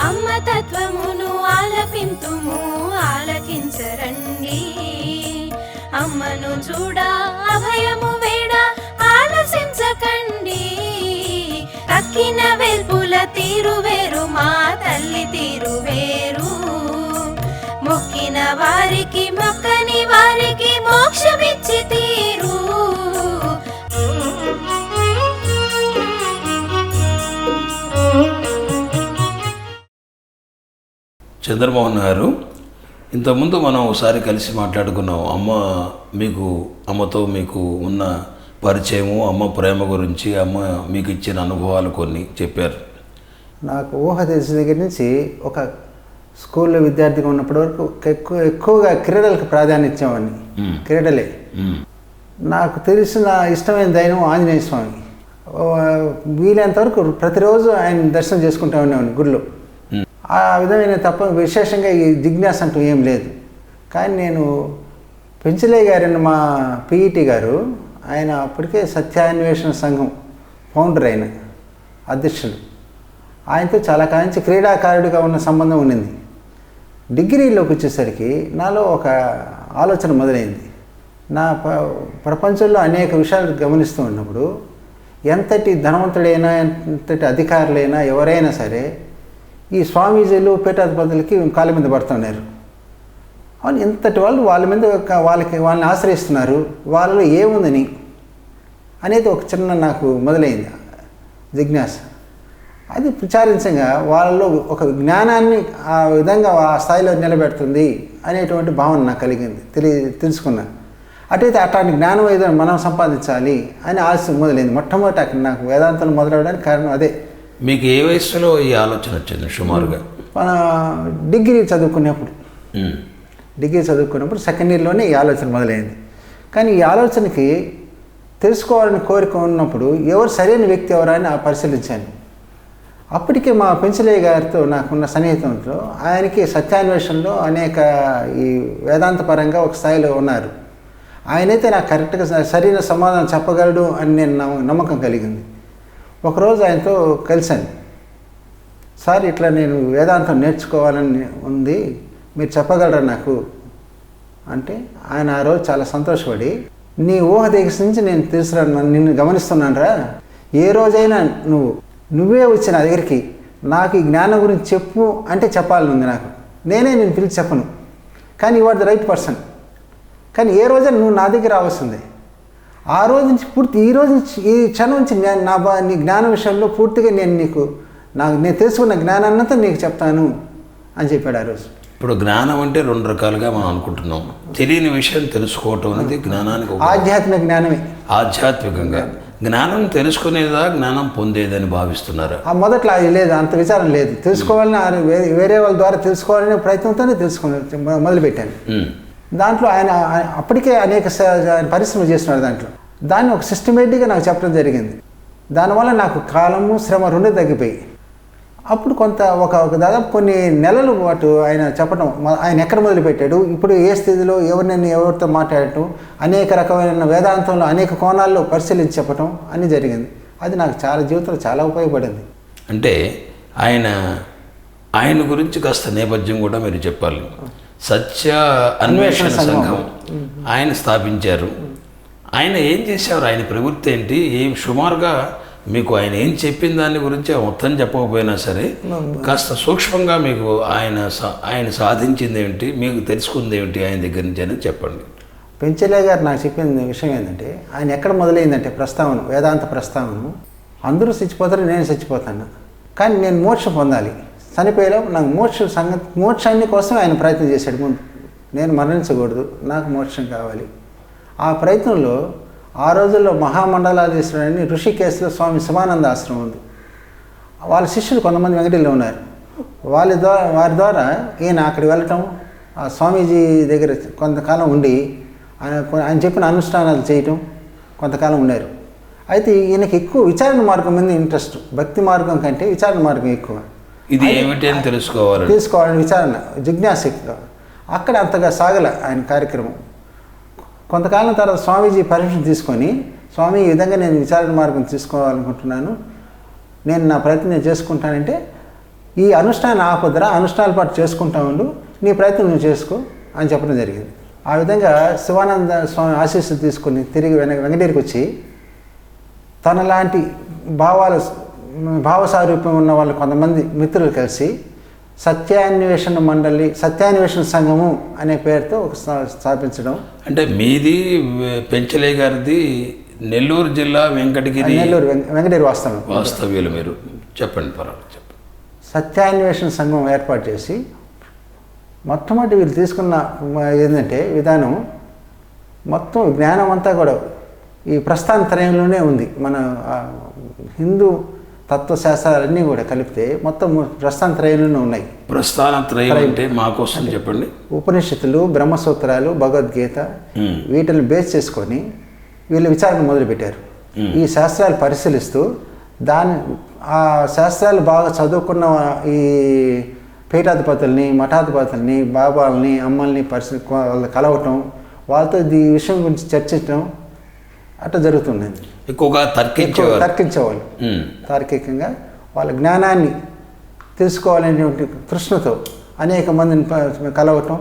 అమ్మ తత్వమును ఆలపింతుము ఆలకించరండి, అమ్మను చూడ అభయము వేడ ఆలసించకండి. తక్కిన వెల్పుల తీరు వేరు మా తల్లి తీరు వేరు, మొక్కిన వారికి మొక్కని వారికి మోక్షమిచ్చి తీరు. చంద్రమోహన్ గారు, ఇంతకుముందు మనం ఒకసారి కలిసి మాట్లాడుకున్నాం. అమ్మతో మీకు ఉన్న పరిచయము, అమ్మ ప్రేమ గురించి, అమ్మ మీకు ఇచ్చిన అనుభవాలు కొన్ని చెప్పారు. నాకు ఊహ తెలిసిన దగ్గర నుంచి ఒక స్కూల్లో విద్యార్థిగా ఉన్నప్పటి వరకు ఎక్కువగా క్రీడలకు ప్రాధాన్యత ఇచ్చేవాడిని. క్రీడలే నాకు తెలిసిన ఇష్టమైన దైవం ఆంజనేయ స్వామి. వీలైనంత వరకు ప్రతిరోజు ఆయన దర్శనం చేసుకుంటూ ఉండేవాడిని గుడిలో. ఆ విధమైన తప్ప విశేషంగా ఈ జిజ్ఞాస అంటూ ఏం లేదు. కానీ నేను పెంచలయ్య గారిని మా పిఈటి గారు, ఆయన అప్పటికే సత్యాన్వేషణ సంఘం ఫౌండర్, అయిన అధ్యక్షుడు. ఆయనతో చాలా కాలం నుంచి క్రీడాకారుడిగా ఉన్న సంబంధం ఉండింది. డిగ్రీలోకి వచ్చేసరికి నాలో ఒక ఆలోచన మొదలైంది. నా ప్రపంచంలో అనేక విషయాలు గమనిస్తూ ఉన్నప్పుడు ఎంతటి ధనవంతుడైనా, ఎంతటి అధికారులైనా, ఎవరైనా సరే ఈ స్వామీజీలు పీఠాధిపతులకి కాళ్ళ మీద పడుతున్నారు. అవును, ఇంతటి వాళ్ళు వాళ్ళ మీద వాళ్ళని ఆశ్రయిస్తున్నారు, వాళ్ళలో ఏముందని అనేది ఒక చిన్న నాకు మొదలైంది జిజ్ఞాస. అది విచారించగా వాళ్ళలో ఒక జ్ఞానాన్ని ఆ విధంగా ఆ స్థాయిలో నిలబెడుతుంది అనేటువంటి భావన నాకు కలిగింది, తెలుసుకున్నా. అటైతే అట్లాంటి జ్ఞానం ఏదో మనం సంపాదించాలి అని ఆశ మొదలైంది. మొట్టమొదటి అక్కడ నాకు వేదాంతాలు మొదలవడానికి కారణం అదే. మీకు ఏ వయసులో ఈ ఆలోచన వచ్చింది సుమారుగా? మన డిగ్రీ చదువుకున్నప్పుడు సెకండ్ ఇయర్లోనే ఈ ఆలోచన మొదలైంది. కానీ ఈ ఆలోచనకి తెలుసుకోవాలని కోరిక ఉన్నప్పుడు ఎవరు సరైన వ్యక్తి ఎవరా అని పరిశీలించాను. అప్పటికే మా పెంచలయ్య గారితో నాకున్న సన్నిహితంతో ఆయనకి సత్యాన్వేషణలో అనేక ఈ వేదాంత పరంగా ఒక స్థాయిలో ఉన్నారు. ఆయనైతే నాకు కరెక్ట్గా సరైన సమాధానం చెప్పగలడు అని నేను నమ్మకం కలిగింది. ఒకరోజు ఆయనతో కలిశాను. సార్, ఇట్లా నేను వేదాంతం నేర్చుకోవాలని ఉంది, మీరు చెప్పగలరా నాకు అంటే, ఆయన ఆ రోజు చాలా సంతోషపడి, నీ ఊహ దగ్గర నుంచి నేను తెలుసురా, నిన్ను గమనిస్తున్నాను రా, ఏ రోజైనా నువ్వే వచ్చి నా దగ్గరికి నాకు ఈ జ్ఞానం గురించి చెప్పు అంటే చెప్పాలని ఉంది నాకు. నేను పిలిచి చెప్పను, కానీ you are the right person. కానీ ఏ రోజైనా నువ్వు నా దగ్గర రావాల్సిందే. ఆ రోజు నుంచి ఈ రోజు నుంచి, ఈ క్షణం నుంచి నీ జ్ఞానం విషయంలో పూర్తిగా నేను తెలుసుకున్న జ్ఞానాన్నంతా నీకు చెప్తాను అని చెప్పాడు ఆ రోజు. ఇప్పుడు జ్ఞానం అంటే రెండు రకాలుగా మనం అనుకుంటున్నాం. తెలియని విషయం తెలుసుకోవటం అనేది జ్ఞానానికి ఆధ్యాత్మిక జ్ఞానమే. ఆధ్యాత్మికంగా జ్ఞానం తెలుసుకునేదా, జ్ఞానం పొందేదని భావిస్తున్నారా? ఆ మొదట్లో అది లేదు, అంత విచారం లేదు. తెలుసుకోవాలని వేరే వాళ్ళ ద్వారా తెలుసుకోవాలనే ప్రయత్నంతోనే మొదలుపెట్టాను. దాంట్లో ఆయన అప్పటికే అనేక పరిశ్రమలు చేస్తున్నాడు. దాన్ని ఒక సిస్టమేటిక్గా నాకు చెప్పడం జరిగింది. దానివల్ల నాకు కాలము, శ్రమ రెండూ తగ్గిపోయి, అప్పుడు ఒక దాదాపు కొన్ని నెలలు పాటు ఆయన చెప్పడం, ఆయన ఎక్కడ మొదలుపెట్టాడు, ఇప్పుడు ఏ స్థితిలో ఎవరితో మాట్లాడటం, అనేక రకమైన వేదాంతంలో అనేక కోణాల్లో పరిశీలించి చెప్పటం అన్నీ జరిగింది. అది నాకు జీవితంలో చాలా ఉపయోగపడింది. అంటే ఆయన గురించి కాస్త నేపథ్యం కూడా మీరు చెప్పాలి. సత్య అన్వేషణ సంఘం ఆయన స్థాపించారు. ఆయన ఏం చేశారు? ఆయన ప్రవృత్తి ఏంటి? సుమారుగా మీకు ఆయన ఏం చెప్పిన దాని గురించి మొత్తం చెప్పకపోయినా సరే కాస్త సూక్ష్మంగా మీకు ఆయన సాధించింది ఏమిటి, మీకు తెలుసుకుంది ఏమిటి ఆయన దగ్గర నుంచి అని చెప్పండి. పెంచలయ్య గారు నాకు చెప్పిన విషయం ఏంటంటే, ఆయన ఎక్కడ మొదలైందంటే ప్రస్తావన, వేదాంత ప్రస్తావన, అందరూ చచ్చిపోతారు, నేను చచ్చిపోతాను, కానీ నేను మోక్షం పొందాలి, చనిపోయేలోపు నాకు మోక్షాన్ని కోసం ఆయన ప్రయత్నం చేశాడు. ముందు నేను మరణించకూడదు, నాకు మోక్షం కావాలి. ఆ ప్రయత్నంలో ఆ రోజుల్లో మహామండలాధీశ్వరుని ఋషికేశ్లో స్వామి శివానంద ఆశ్రమం ఉంది. వాళ్ళ శిష్యులు కొంతమంది వెంకటగిరిలో ఉన్నారు. వారి ద్వారా ఈయన అక్కడికి వెళ్ళటం, ఆ స్వామీజీ దగ్గర కొంతకాలం ఉండి ఆయన చెప్పిన అనుష్ఠానాలు చేయటం కొంతకాలం ఉన్నారు. అయితే ఈయనకి ఎక్కువ విచారణ మార్గం మీద ఇంట్రెస్ట్, భక్తి మార్గం కంటే విచారణ మార్గం ఎక్కువ. ఇది ఏమిటి అని తెలుసుకోవాలని విచారణ, జిజ్ఞాస. అక్కడ అంతగా సాగల ఆయన కార్యక్రమం. కొంతకాలం తర్వాత స్వామీజీ పర్మిషన్ తీసుకొని స్వామి ఈ విధంగా నేను విచారణ మార్గం తీసుకోవాలనుకుంటున్నాను, నేను నా ప్రయత్నం నేను చేసుకుంటానంటే ఈ అనుష్ఠానం ఆపొద్దురా, అనుష్ఠానాల పాటు చేసుకుంటా ఉండు, నీ ప్రయత్నం నువ్వు చేసుకో అని చెప్పడం జరిగింది. ఆ విధంగా శివానంద స్వామి ఆశీస్సులు తీసుకుని తిరిగి వెంకటగిరికి వచ్చి తనలాంటి భావసారూప్యం ఉన్న వాళ్ళు కొంతమంది మిత్రులు కలిసి సత్యాన్వేషణ మండలి, సత్యాన్వేషణ సంఘము అనే పేరుతో ఒక స్థాపించడం. అంటే మీది పెంచలే గారిది నెల్లూరు జిల్లా వెంకటగిరి వాస్తవ్యులు. మీరు చెప్పండి, పర్వాలేదు చెప్పండి. సత్యాన్వేషణ సంఘం ఏర్పాటు చేసి మొట్టమొదటి వీళ్ళు తీసుకున్న ఏంటంటే విధానం మొత్తం జ్ఞానం అంతా కూడా ఈ ప్రస్థానత్రయంలోనే ఉంది. మన హిందూ తత్వశాస్త్రాలన్నీ కూడా కలిపితే మొత్తం ప్రస్థానత్రయంలోనే ఉన్నాయి. ప్రస్థానత్రయం అంటే మాకోసం చెప్పండి. ఉపనిషత్తులు, బ్రహ్మసూత్రాలు, భగవద్గీత వీటిని బేస్ చేసుకొని వీళ్ళు విచారణ మొదలుపెట్టారు. ఈ శాస్త్రాలు పరిశీలిస్తూ ఆ శాస్త్రాలు బాగా చదువుకున్న ఈ పీఠాధిపతుల్ని, మఠాధిపతుల్ని, బాబాల్ని, అమ్మల్ని వాళ్ళు కలవటం, వాళ్ళతో ఈ విషయం గురించి చర్చించడం అట్లా జరుగుతుందండి. ఎక్కువగా తర్కించేవాళ్ళు. తార్కికంగా వాళ్ళ జ్ఞానాన్ని తెలుసుకోవాలనేటువంటి తృష్ణతో అనేక మందిని కలవటం,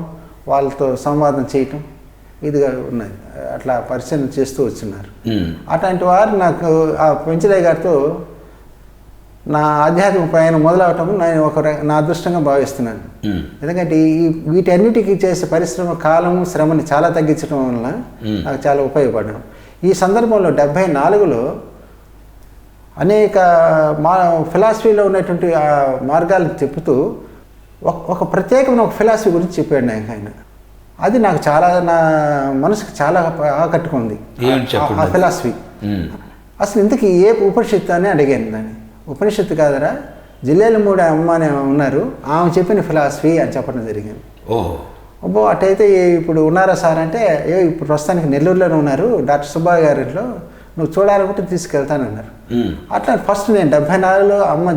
వాళ్ళతో సంవాదం చేయటం ఇదిగా ఉన్నది. అట్లా పరిశీలన చేస్తూ వచ్చినారు. అట్లాంటి వారు నాకు ఆ పెంచలయ్య గారితో నా ఆధ్యాత్మిక ప్రయాణం మొదలవటం నేను నా అదృష్టంగా భావిస్తున్నాను. ఎందుకంటే వీటన్నిటికీ చేసే పరిశ్రమ కాలము, శ్రమని చాలా తగ్గించడం వల్ల నాకు చాలా ఉపయోగపడడం. ఈ సందర్భంలో 74లో అనేక ఫిలాసఫీలో ఉన్నటువంటి మార్గాలను చెప్తూ ఒక ప్రత్యేకమైన ఒక ఫిలాసఫీ గురించి చెప్పాడు ఆయన. అది నాకు చాలా, నా మనసుకు చాలా ఆకట్టుకుంది ఆ ఫిలాసఫీ. అసలు ఇంతకీ ఏ ఉపనిషత్తు అని అడిగాను దాన్ని. ఉపనిషత్తు కాదరా, జిల్లేల మూడు అమ్మ అని ఉన్నారు, ఆమె చెప్పిన ఫిలాసఫీ అని చెప్పడం జరిగింది. అబ్బో అటైతే ఇప్పుడు ఉన్నారా సార్ అంటే, ఇప్పుడు ప్రస్తుతానికి నెల్లూరులోనే ఉన్నారు, డాక్టర్ సుబ్బారావు గారి ఇంట్లో, నువ్వు చూడాలనుకుంటే తీసుకెళ్తానన్నారు. అట్లా ఫస్ట్ నేను 74లో అమ్మ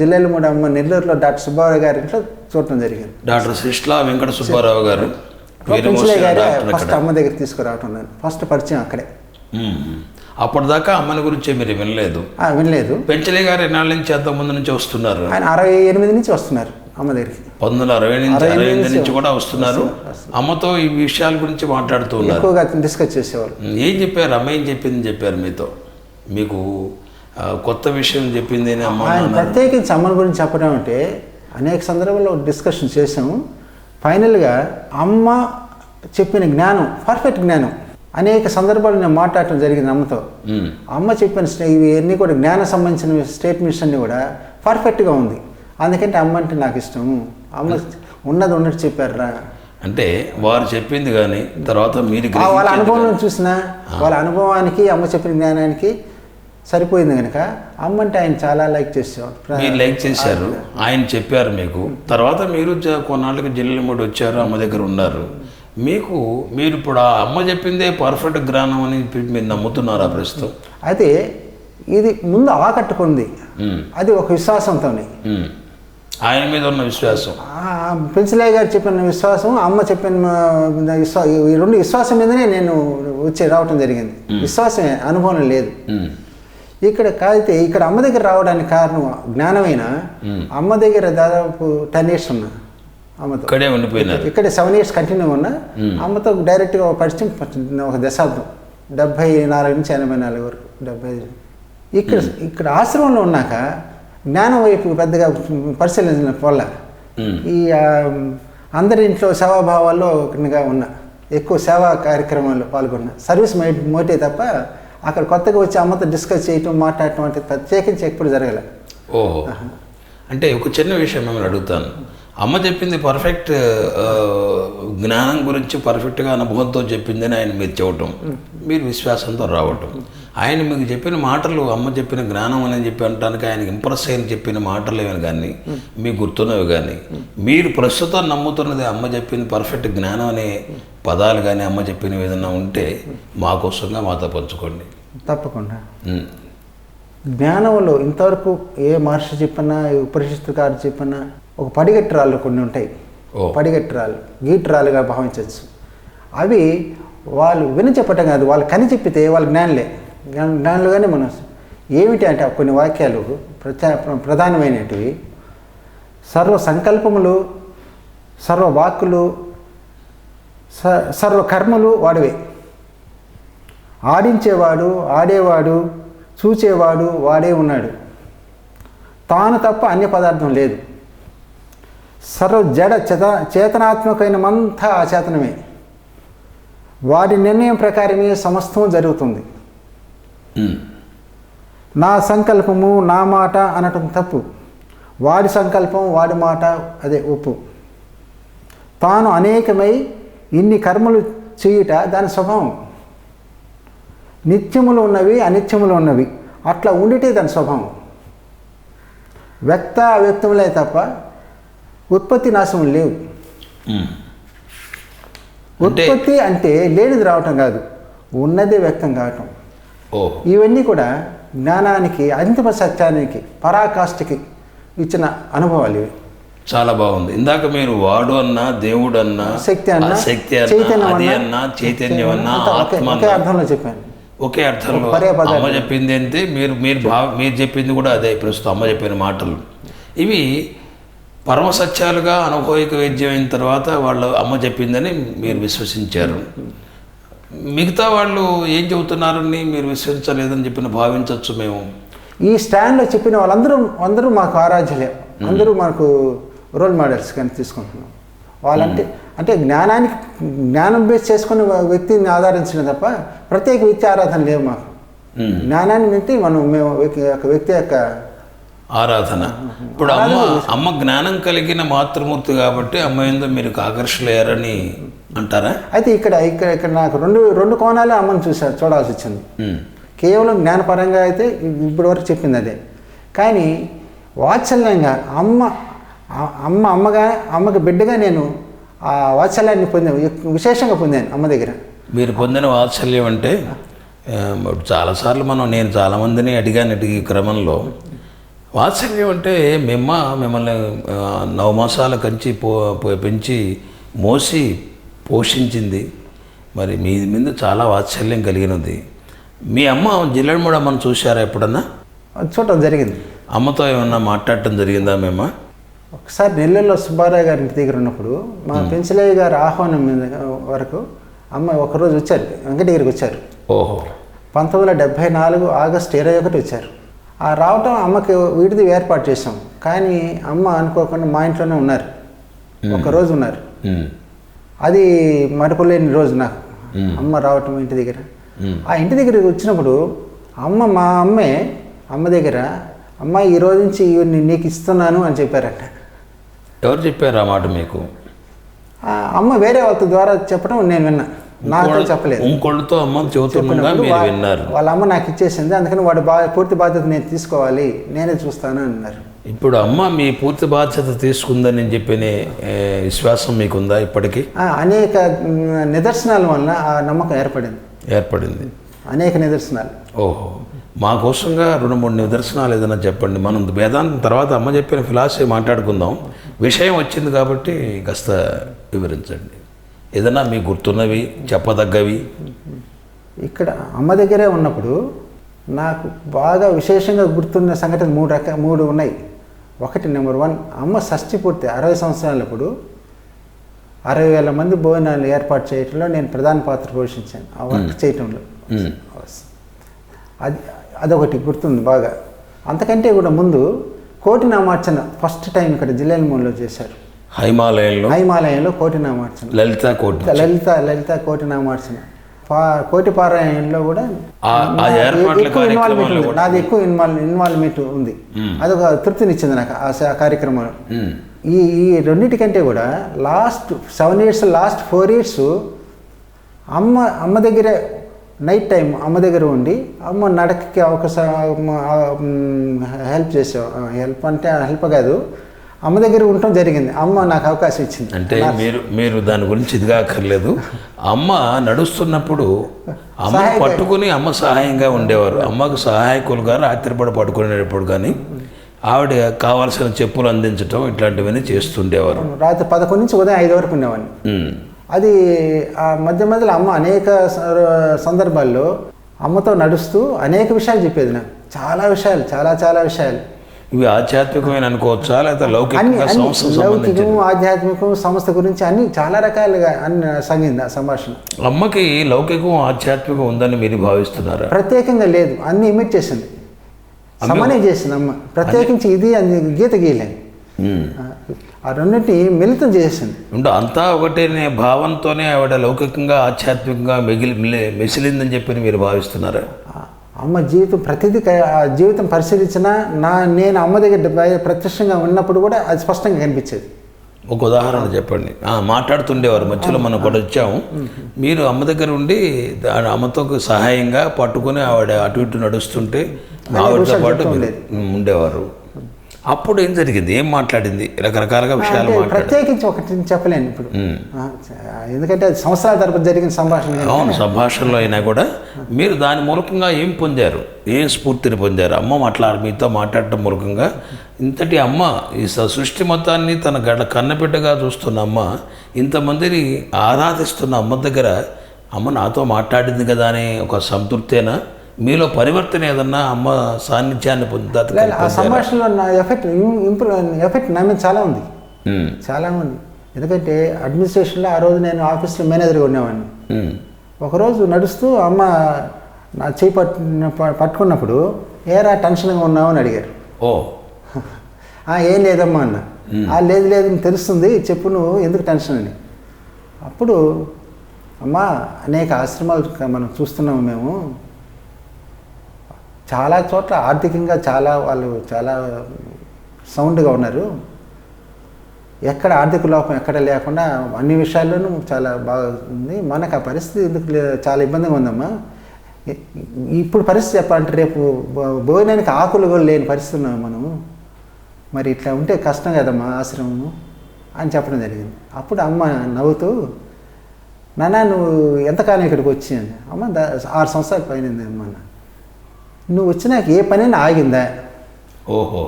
జిల్లేల మూడు అమ్మ నెల్లూరులో డాక్టర్ సుబ్బారావు గారి ఇంట్లో చూడటం జరిగింది. డాక్టర్ శ్రీష్లా వెంకట సుబ్బారావు గారు ఫస్ట్ అమ్మ దగ్గర తీసుకురావటం, ఫస్ట్ పరిచయం అక్కడే. అప్పటిదాకా అమ్మని గురించి మీరు వినలేదు. పెంచలే గారు ఎన్నాళ్ళ నుంచి, అంత ముందు నుంచి వస్తున్నారు? ఆయన 68 నుంచి వస్తున్నారు అమ్మ దగ్గరికి. 1968 నుంచి కూడా వస్తున్నారు. అమ్మతో ఈ విషయాల గురించి మాట్లాడుతూ ఉన్నారు, ఎక్కువగా డిస్కస్ చేసేవాళ్ళు. ఏం చెప్పారు అమ్మ? ఏం చెప్పింది చెప్పారు మీతో? మీకు కొత్త విషయం చెప్పింది అని అమ్మ? ఆయన ప్రత్యేకించి అమ్మని గురించి చెప్పడం అంటే అనేక సందర్భాల్లో డిస్కషన్ చేసాము. ఫైనల్గా అమ్మ చెప్పిన జ్ఞానం, పర్ఫెక్ట్ జ్ఞానం, అనేక సందర్భాలు నేను మాట్లాడటం జరిగింది అమ్మతో. అమ్మ చెప్పిన ఇవన్నీ కూడా జ్ఞానం సంబంధించిన స్టేట్మెంట్స్ అన్నీ కూడా పర్ఫెక్ట్గా ఉంది. అందుకంటే అమ్మ అంటే నాకు ఇష్టము. అమ్మ ఉన్నది ఉన్నట్టు చెప్పారా అంటే వారు చెప్పింది. కానీ తర్వాత మీరు వాళ్ళ అనుభవంలో చూసినా వాళ్ళ అనుభవానికి అమ్మ చెప్పిన జ్ఞానానికి సరిపోయింది కనుక అమ్మ అంటే ఆయన చాలా లైక్ చేసేవారు. మీరు లైక్ చేశారు, ఆయన చెప్పారు మీకు. తర్వాత మీరు కొన్నాళ్ళకి జిల్లా మూడు వచ్చారు, అమ్మ దగ్గర ఉన్నారు. మీరు ఇప్పుడు ఆ అమ్మ చెప్పిందే పర్ఫెక్ట్ జ్ఞానం అని మీరు నమ్ముతున్నారా ప్రస్తుతం? అయితే ఇది ముందు ఆకట్టుకుంది, అది ఒక విశ్వాసంతోనే, ఆయన మీద ఉన్న విశ్వాసం. పెంచలయ్య గారు చెప్పిన విశ్వాసం, అమ్మ చెప్పిన ఈ రెండు విశ్వాసం మీదనే నేను రావటం జరిగింది. విశ్వాసమే, అనుభవం లేదు. ఇక్కడ అమ్మ దగ్గర రావడానికి కారణం జ్ఞానమైన అమ్మ దగ్గర దాదాపు 10 years ఉన్నా, అమ్మతో ఇక్కడే ఉండిపోయినారు. ఇక్కడే 7 years కంటిన్యూ ఉన్నా. అమ్మతో డైరెక్ట్గా పరిచయం ఒక దశాబ్దం, 74 నుంచి 84 వరకు, 75. ఇక్కడ ఆశ్రమంలో ఉన్నాక జ్ఞానం వైపు పెద్దగా పరిశీలించిన వల్ల ఈ అందరి ఇంట్లో సేవాభావాల్లో ఒకటిగా ఉన్నా, ఎక్కువ సేవా కార్యక్రమాల్లో పాల్గొన్నా. సర్వీస్ మోటే తప్ప అక్కడ కొత్తగా వచ్చి అమ్మతో డిస్కస్ చేయటం, మాట్లాడటం అంటే ప్రత్యేకించి ఎప్పుడు జరగలే. ఓహో, అంటే ఒక చిన్న విషయం మిమ్మల్ని అడుగుతాను. అమ్మ చెప్పింది పర్ఫెక్ట్ జ్ఞానం గురించి పర్ఫెక్ట్గా అనుభవంతో చెప్పిందని ఆయన మీరు చెప్పటం, మీరు విశ్వాసంతో రావటం. ఆయన మీకు చెప్పిన మాటలు, అమ్మ చెప్పిన జ్ఞానం అని చెప్పి అనడానికి ఆయనకి ఇంప్రెస్ అయిన చెప్పిన మాటలు ఏమైనా కానీ మీకు గుర్తున్నవి కానీ, మీరు ప్రస్తుతం నమ్ముతున్నది అమ్మ చెప్పిన పర్ఫెక్ట్ జ్ఞానం అనే పదాలు కానీ అమ్మ చెప్పినవి ఏదైనా ఉంటే మా కోసంగా మాతో పంచుకోండి. తప్పకుండా. జ్ఞానంలో ఇంతవరకు ఏ మహర్షి చెప్పినా, ఏ ఉపనిషత్తుకారు చెప్పినా ఒక పడిగట్టురాళ్ళు కొన్ని ఉంటాయి. పడిగట్టురాళ్ళు, గీటురాలుగా భావించవచ్చు. అవి వాళ్ళు విని చెప్పటం కాదు, వాళ్ళు కని చెప్పితే వాళ్ళ జ్ఞానులే. జ్ఞానులుగానే మనం ఏమిటి అంటే కొన్ని వాక్యాలు ప్రధానమైనటివి. సర్వ సంకల్పములు, సర్వ వాక్కులు, సర్వ కర్మలు వాడివే. ఆడించేవాడు, ఆడేవాడు, చూచేవాడు వాడే ఉన్నాడు. తాను తప్ప అన్య పదార్థం లేదు. సర్వ జడ చేతనాత్మకమైనమంతా అచేతనమే. వాడి నిర్ణయం ప్రకారమే సమస్తం జరుగుతుంది. నా సంకల్పము, నా మాట అనటం తప్పు. వాడి సంకల్పం, వాడి మాట అదే ఒప్పు. తాను అనేకమై ఇన్ని కర్మలు చేయుట దాని స్వభావం. నిత్యములు ఉన్నవి, అనిత్యములు ఉన్నవి, అట్లా ఉండిటే దాని స్వభావం. వ్యక్త అవ్యక్తములే తప్ప ఉత్పత్తి నాశనం లేవు. ఉత్పత్తి అంటే లేనిది రావటం కాదు, ఉన్నదే వ్యక్తం కావటం. ఇవన్నీ కూడా జ్ఞానానికి, అంతిమ సత్యానికి, పరాకాష్ఠకి ఇచ్చిన అనుభవాలు ఇవి. చాలా బాగుంది. ఇందాక మీరు వాడు అన్నా, దేవుడు అన్నా, శక్తి అన్నా, చైతన్యం అన్నా, ఆత్మ ఒకే అర్థంలో చెప్పాను. ఒకే అర్థంలో అమ్మ చెప్పింది అంటే మీరు చెప్పింది కూడా అదే. ప్రస్తుతం అమ్మ చెప్పిన మాటలు ఇవి పరమసత్యాలుగా అనుభవిక వైద్యం అయిన తర్వాత వాళ్ళు అమ్మ చెప్పిందని మీరు విశ్వసించారు. మిగతా వాళ్ళు ఏం చెబుతున్నారని మీరు విశ్వసించలేదని చెప్పిన భావించవచ్చు మేము. ఈ స్టాండ్లో చెప్పిన వాళ్ళందరూ మాకు ఆరాధ్యులే, అందరూ మాకు రోల్ మోడల్స్ కానీ తీసుకుంటున్నాం. వాళ్ళంటే అంటే జ్ఞానం బేస్ చేసుకుని వ్యక్తిని ఆధారించడం తప్ప ప్రత్యేక వ్యక్తి ఆరాధన లేవు మాకు. జ్ఞానాన్ని బట్టి మేము ఒక వ్యక్తి యొక్క ఆరాధన. ఇప్పుడు అమ్మ జ్ఞానం కలిగిన మాతృమూర్తి కాబట్టి అమ్మ ఏందో మీరు ఆకర్షలేరని అంటారా? అయితే ఇక్కడ నాకు రెండు కోణాలే అమ్మని చూడాల్సి వచ్చింది. కేవలం జ్ఞానపరంగా అయితే ఇప్పటి వరకు చెప్పింది అదే. కానీ వాత్సల్యంగా అమ్మకి బిడ్డగా నేను ఆ వాత్సల్యాన్ని విశేషంగా పొందాను అమ్మ దగ్గర. మీరు పొందిన వాత్సల్యం అంటే చాలాసార్లు నేను చాలామందిని అడిగాను ఈ క్రమంలో. వాత్సల్యం అంటే మిమ్మల్ని 9 మాసాల కంచి పెంచి మోసి పోషించింది. మరి మీ మీద చాలా వాత్సల్యం కలిగినది. మీ అమ్మ జిల్లెడమూడి అమ్మను చూశారా ఎప్పుడన్నా? చూడటం జరిగింది. అమ్మతో ఏమన్నా మాట్లాడటం జరిగిందా మేము? ఒకసారి నెల్లూరులో సుబ్బారావు గారి ఇంటి దగ్గర ఉన్నప్పుడు మా పెంచలయ్య గారి ఆహ్వానం వరకు అమ్మ ఒకరోజు వచ్చారు, వెంకటగిరికి వచ్చారు. ఓహో. 1974 ఆగస్టు 21 వచ్చారు. ఆ రావటం అమ్మకి వీటిది ఏర్పాటు చేసాం. కానీ అమ్మ అనుకోకుండా మా ఇంట్లోనే ఉన్నారు, ఒకరోజు ఉన్నారు. అది మరపులేని రోజు నాకు అమ్మ రావటం ఇంటి దగ్గర. ఆ ఇంటి దగ్గరికి వచ్చినప్పుడు మా అమ్మ దగ్గర అమ్మ ఈ రోజు నుంచి ఇవన్నీ నీకు ఇస్తున్నాను అని చెప్పారట. ఎవరు చెప్పారు ఆ మాట మీకు? అమ్మ వేరే వాళ్ళ ద్వారా చెప్పడం నేను విన్నా, నాతో చెప్పలేదు. ఇంకోళ్ళతో అమ్మ చెబుతుండగా మీరు విన్నారు. వాళ్ళ అమ్మ నాకు ఇచ్చేసింది, అందుకని వాడు పూర్తి బాధ్యత నేను తీసుకోవాలి, నేనే చూస్తాను అన్నారు. ఇప్పుడు అమ్మ మీ పూర్తి బాధ్యత తీసుకుందని చెప్పిన విశ్వాసం మీకుందా ఇప్పటికీ? అనేక నిదర్శనాల వలన ఆ నమ్మకం ఏర్పడింది. అనేక నిదర్శనాలు. ఓహో. మా కోసంగా 2-3 నిదర్శనాలు ఏదైనా చెప్పండి. మనం వేదాంతం తర్వాత అమ్మ చెప్పిన ఫిలాసఫీ మాట్లాడుకుందాం. విషయం వచ్చింది కాబట్టి కాస్త వివరించండి. ఏదైనా మీకు గుర్తున్నవి, చెప్పదగ్గవి. ఇక్కడ అమ్మ దగ్గరే ఉన్నప్పుడు నాకు బాగా విశేషంగా గుర్తున్న సంఘటన 3 ఉన్నాయి. ఒకటి, నెంబర్ 1, అమ్మ షష్ఠి పూర్తి 60 సంవత్సరాలప్పుడు 60,000 మంది భోజనాలు ఏర్పాటు చేయడంలో నేను ప్రధాన పాత్ర పోషించాను. ఆ వర్క్ చేయటంలో అదొకటి గుర్తుంది బాగా. అంతకంటే కూడా ముందు కోటినామార్చన ఫస్ట్ టైం ఇక్కడ జిల్లాలమూలలో చేశారు. హైమాలయంలో కోటినామార్చన, లలిత కోటినామార్చన. కోటి పారాయణంలో కూడా నాది ఎక్కువ ఇన్వాల్వ్మెంట్ ఉంది. అదొక తృప్తినిచ్చింది నాకు ఆ కార్యక్రమంలో. ఈ రెండింటికంటే కూడా లాస్ట్ 7 years, లాస్ట్ 4 years అమ్మ దగ్గరే నైట్ టైం అమ్మ దగ్గర ఉండి అమ్మ నడకకి హెల్ప్ చేసావు. హెల్ప్ అంటే హెల్ప్ కాదు, అమ్మ దగ్గర ఉండటం జరిగింది. అమ్మ నాకు అవకాశం ఇచ్చింది. అంటే మీరు దాని గురించి ఇదిగా అక్కర్లేదు. అమ్మ నడుస్తున్నప్పుడు అమ్మ పట్టుకుని అమ్మ సహాయంగా ఉండేవారు. అమ్మకు సహాయకులుగా రాత్రిపూట పట్టుకునేటప్పుడు కానీ ఆవిడ కావాల్సిన చెప్పులు అందించడం ఇట్లాంటివన్నీ చేస్తుండేవారు. రాత్రి 11 నుంచి ఉదయం 5 వరకు ఉండేవాడిని. అది ఆ మధ్యలో అమ్మ అనేక సందర్భాల్లో అమ్మతో నడుస్తూ అనేక విషయాలు చెప్పేది నాకు, చాలా విషయాలు, చాలా చాలా విషయాలు. ఇవి ఆధ్యాత్మికమైన అనుకోవచ్చా లేదా లౌకికంగా సంస్థకు లౌకికం, సంబంధించి? ఆధ్యాత్మికం, సంస్థ గురించి అన్ని చాలా రకాలుగా అన్ని సాగింది ఆ సంభాషణ. అమ్మకి లౌకికం ఆధ్యాత్మికం ఉందని మీరు భావిస్తున్నారా? ప్రత్యేకంగా లేదు, అన్ని ఇమిట్ చేసింది, సమన్వయం చేసింది అమ్మ. ప్రత్యేకించి ఇది అని గీత గీయలేదు, ఆ రెండింటిని మిళితం చేసింది. అంతా ఒకటే భావంతోనే ఆవిడ లౌకికంగా ఆధ్యాత్మికంగా మెసిలిందని చెప్పి మీరు భావిస్తున్నారా? అమ్మ జీవితం ప్రతిదీ జీవితం పరిశీలించినా నేను అమ్మ దగ్గర ప్రత్యక్షంగా ఉన్నప్పుడు కూడా అది స్పష్టంగా కనిపించేది. ఒక ఉదాహరణ చెప్పండి. మాట్లాడుతుండేవారు, మధ్యలో మనం కూడా వచ్చాము, మీరు అమ్మ దగ్గర ఉండి అమ్మతో సహాయంగా పట్టుకుని ఆవిడ అటు ఇటు నడుస్తుంటే ఆవిడతో పాటు ఉండేవారు. అప్పుడు ఏం జరిగింది, ఏం మాట్లాడింది? రకరకాలుగా విషయాలు మాట్లాడి ప్రత్యేకించి ఒకటి చెప్పలేను ఇప్పుడు, ఎందుకంటే అది సంవత్సరాల తరపున జరిగిన సంభాషణ. అవును, సంభాషణలో అయినా కూడా మీరు దాని మూలకంగా ఏం పొందారు, ఏం స్ఫూర్తిని పొందారు? అమ్మ మీతో మాట్లాడటం మూలకంగా ఇంతటి అమ్మ, ఈ సృష్టి మొత్తాన్ని తన కన్నబిడ్డగా చూస్తున్న అమ్మ, ఇంతమందిని ఆరాధిస్తున్న అమ్మ దగ్గర అమ్మ నాతో మాట్లాడింది కదా అనే ఒక సంతృప్తేనా? మీలో పరివర్తన ఏదన్నా అమ్మ సాన్నిధ్యాన్ని పొందుతా? ఆ సంభాషణలో నా ఎఫెక్ట్ నా మీద చాలా ఉంది, చాలా ఉంది. ఎందుకంటే అడ్మినిస్ట్రేషన్లో ఆ రోజు నేను ఆఫీస్లో మేనేజర్గా ఉండేవాడిని. ఒకరోజు నడుస్తూ అమ్మ నా చేయి పట్టుకున్నప్పుడు ఏరా టెన్షన్గా ఉన్నావు అని అడిగారు. ఏం లేదమ్మా అన్న. లేదు లేదు తెలుస్తుంది, చెప్పు నువ్వు ఎందుకు టెన్షన్ అని. అప్పుడు అమ్మా అనేక ఆశ్రమాలు మనం చూస్తున్నాము, మేము చాలా చోట్ల ఆర్థికంగా వాళ్ళు చాలా సౌండ్గా ఉన్నారు, ఎక్కడ ఆర్థిక లోపం ఎక్కడ లేకుండా అన్ని విషయాల్లోనూ చాలా బాగా ఉంది, మనకు ఆ పరిస్థితి ఎందుకు చాలా ఇబ్బందిగా ఉందమ్మా. ఇప్పుడు పరిస్థితి చెప్పాలంటే రేపు భోజనానికి ఆకులు కూడా లేని పరిస్థితి ఉన్నాము మనము, మరి ఇట్లా ఉంటే కష్టం కదమ్మా ఆశ్రమము అని చెప్పడం జరిగింది. అప్పుడు అమ్మ నవ్వుతూ, నాన్న నువ్వు ఎంతకాలం ఇక్కడికి వచ్చి అని. అమ్మ 6 సంవత్సరాల పైన అమ్మ. నువ్వు వచ్చినాక ఏ పనైనా ఆగిందా? ఓహో,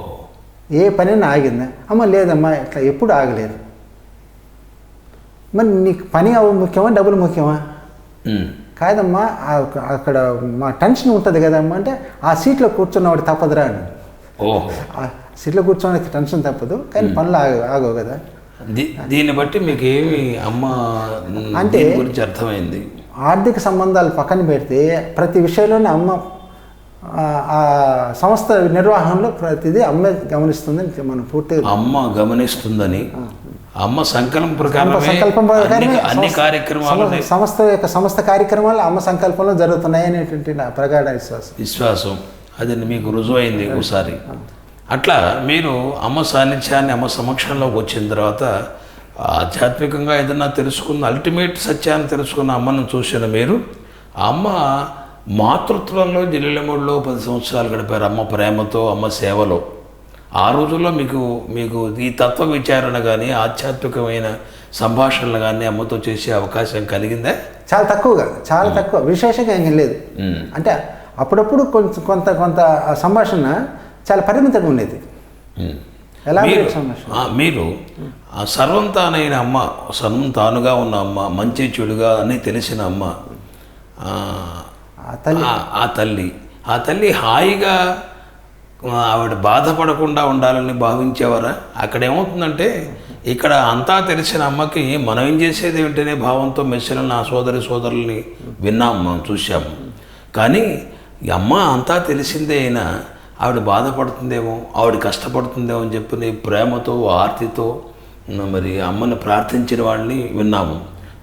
ఏ పనైనా ఆగిందా? అమ్మ లేదమ్మా, ఇట్లా ఎప్పుడు ఆగలేదు. మరి నీకు పని ముఖ్యమా డబ్బులు ముఖ్యమా? కాదమ్మా, అక్కడ మా టెన్షన్ ఉంటుంది కదమ్మా అంటే, ఆ సీట్లో కూర్చున్నవాడు తప్పదురా అని. ఆ సీట్లో కూర్చోడానికి టెన్షన్ తప్పదు, కానీ పనులు ఆగవు కదా. దీన్ని బట్టి మీకు ఏమి అమ్మ అంటే గురించి అర్థమైంది? ఆర్థిక సంబంధాలు పక్కన పెడితే ప్రతి విషయంలోనే అమ్మ ఆ సంస్థ నిర్వహణలో ప్రతిదీ అమ్మే గమనిస్తుందని మనం పూర్తిగా అమ్మ గమనిస్తుందని, అమ్మ సంకల్పం ప్రకారం అన్ని కార్యక్రమాలు సంస్థ కార్యక్రమాలు అమ్మ సంకల్పంలో జరుగుతున్నాయి అనేటువంటి నా ప్రగాఢ విశ్వాసం అది మీకు రుజువైంది ఒకసారి. అట్లా మీరు అమ్మ సాన్నిధ్యాన్ని, అమ్మ సమక్షంలోకి వచ్చిన తర్వాత ఆధ్యాత్మికంగా ఏదన్నా తెలుసుకున్న, అల్టిమేట్ సత్యాన్ని తెలుసుకున్న అమ్మను చూసిన మీరు, ఆ అమ్మ మాతృత్వంలో జిల్లెలమూడిలో 10 సంవత్సరాలు గడిపారు, అమ్మ ప్రేమతో, అమ్మ సేవలో. ఆ రోజుల్లో మీకు ఈ తత్వ విచారణ కానీ ఆధ్యాత్మికమైన సంభాషణలు కానీ అమ్మతో చేసే అవకాశం కలిగిందా? చాలా తక్కువ, విశేషంగా ఏం లేదు. అంటే అప్పుడప్పుడు కొంత సంభాషణ చాలా పరిమితంగా ఉండేది. మీరు సర్వం తానైన అమ్మ, సర్వం తానుగా ఉన్న అమ్మ, మంచి చెడుగా అని తెలిసిన అమ్మ, ఆ తల్లి హాయిగా ఆవిడ బాధపడకుండా ఉండాలని భావించేవారా? అక్కడ ఏమవుతుందంటే, ఇక్కడ అంతా తెలిసిన అమ్మకి మనం ఏం చేసేది ఏమిటనే భావంతో మెస్సులను నా సోదరుల్ని విన్నాము, మనం చూసాము. కానీ ఈ అమ్మ అంతా తెలిసిందే అయినా ఆవిడ బాధపడుతుందేమో, ఆవిడ కష్టపడుతుందేమో అని చెప్పి ప్రేమతో, ఆర్తితో మరి అమ్మని ప్రార్థించిన వాళ్ళని విన్నాము.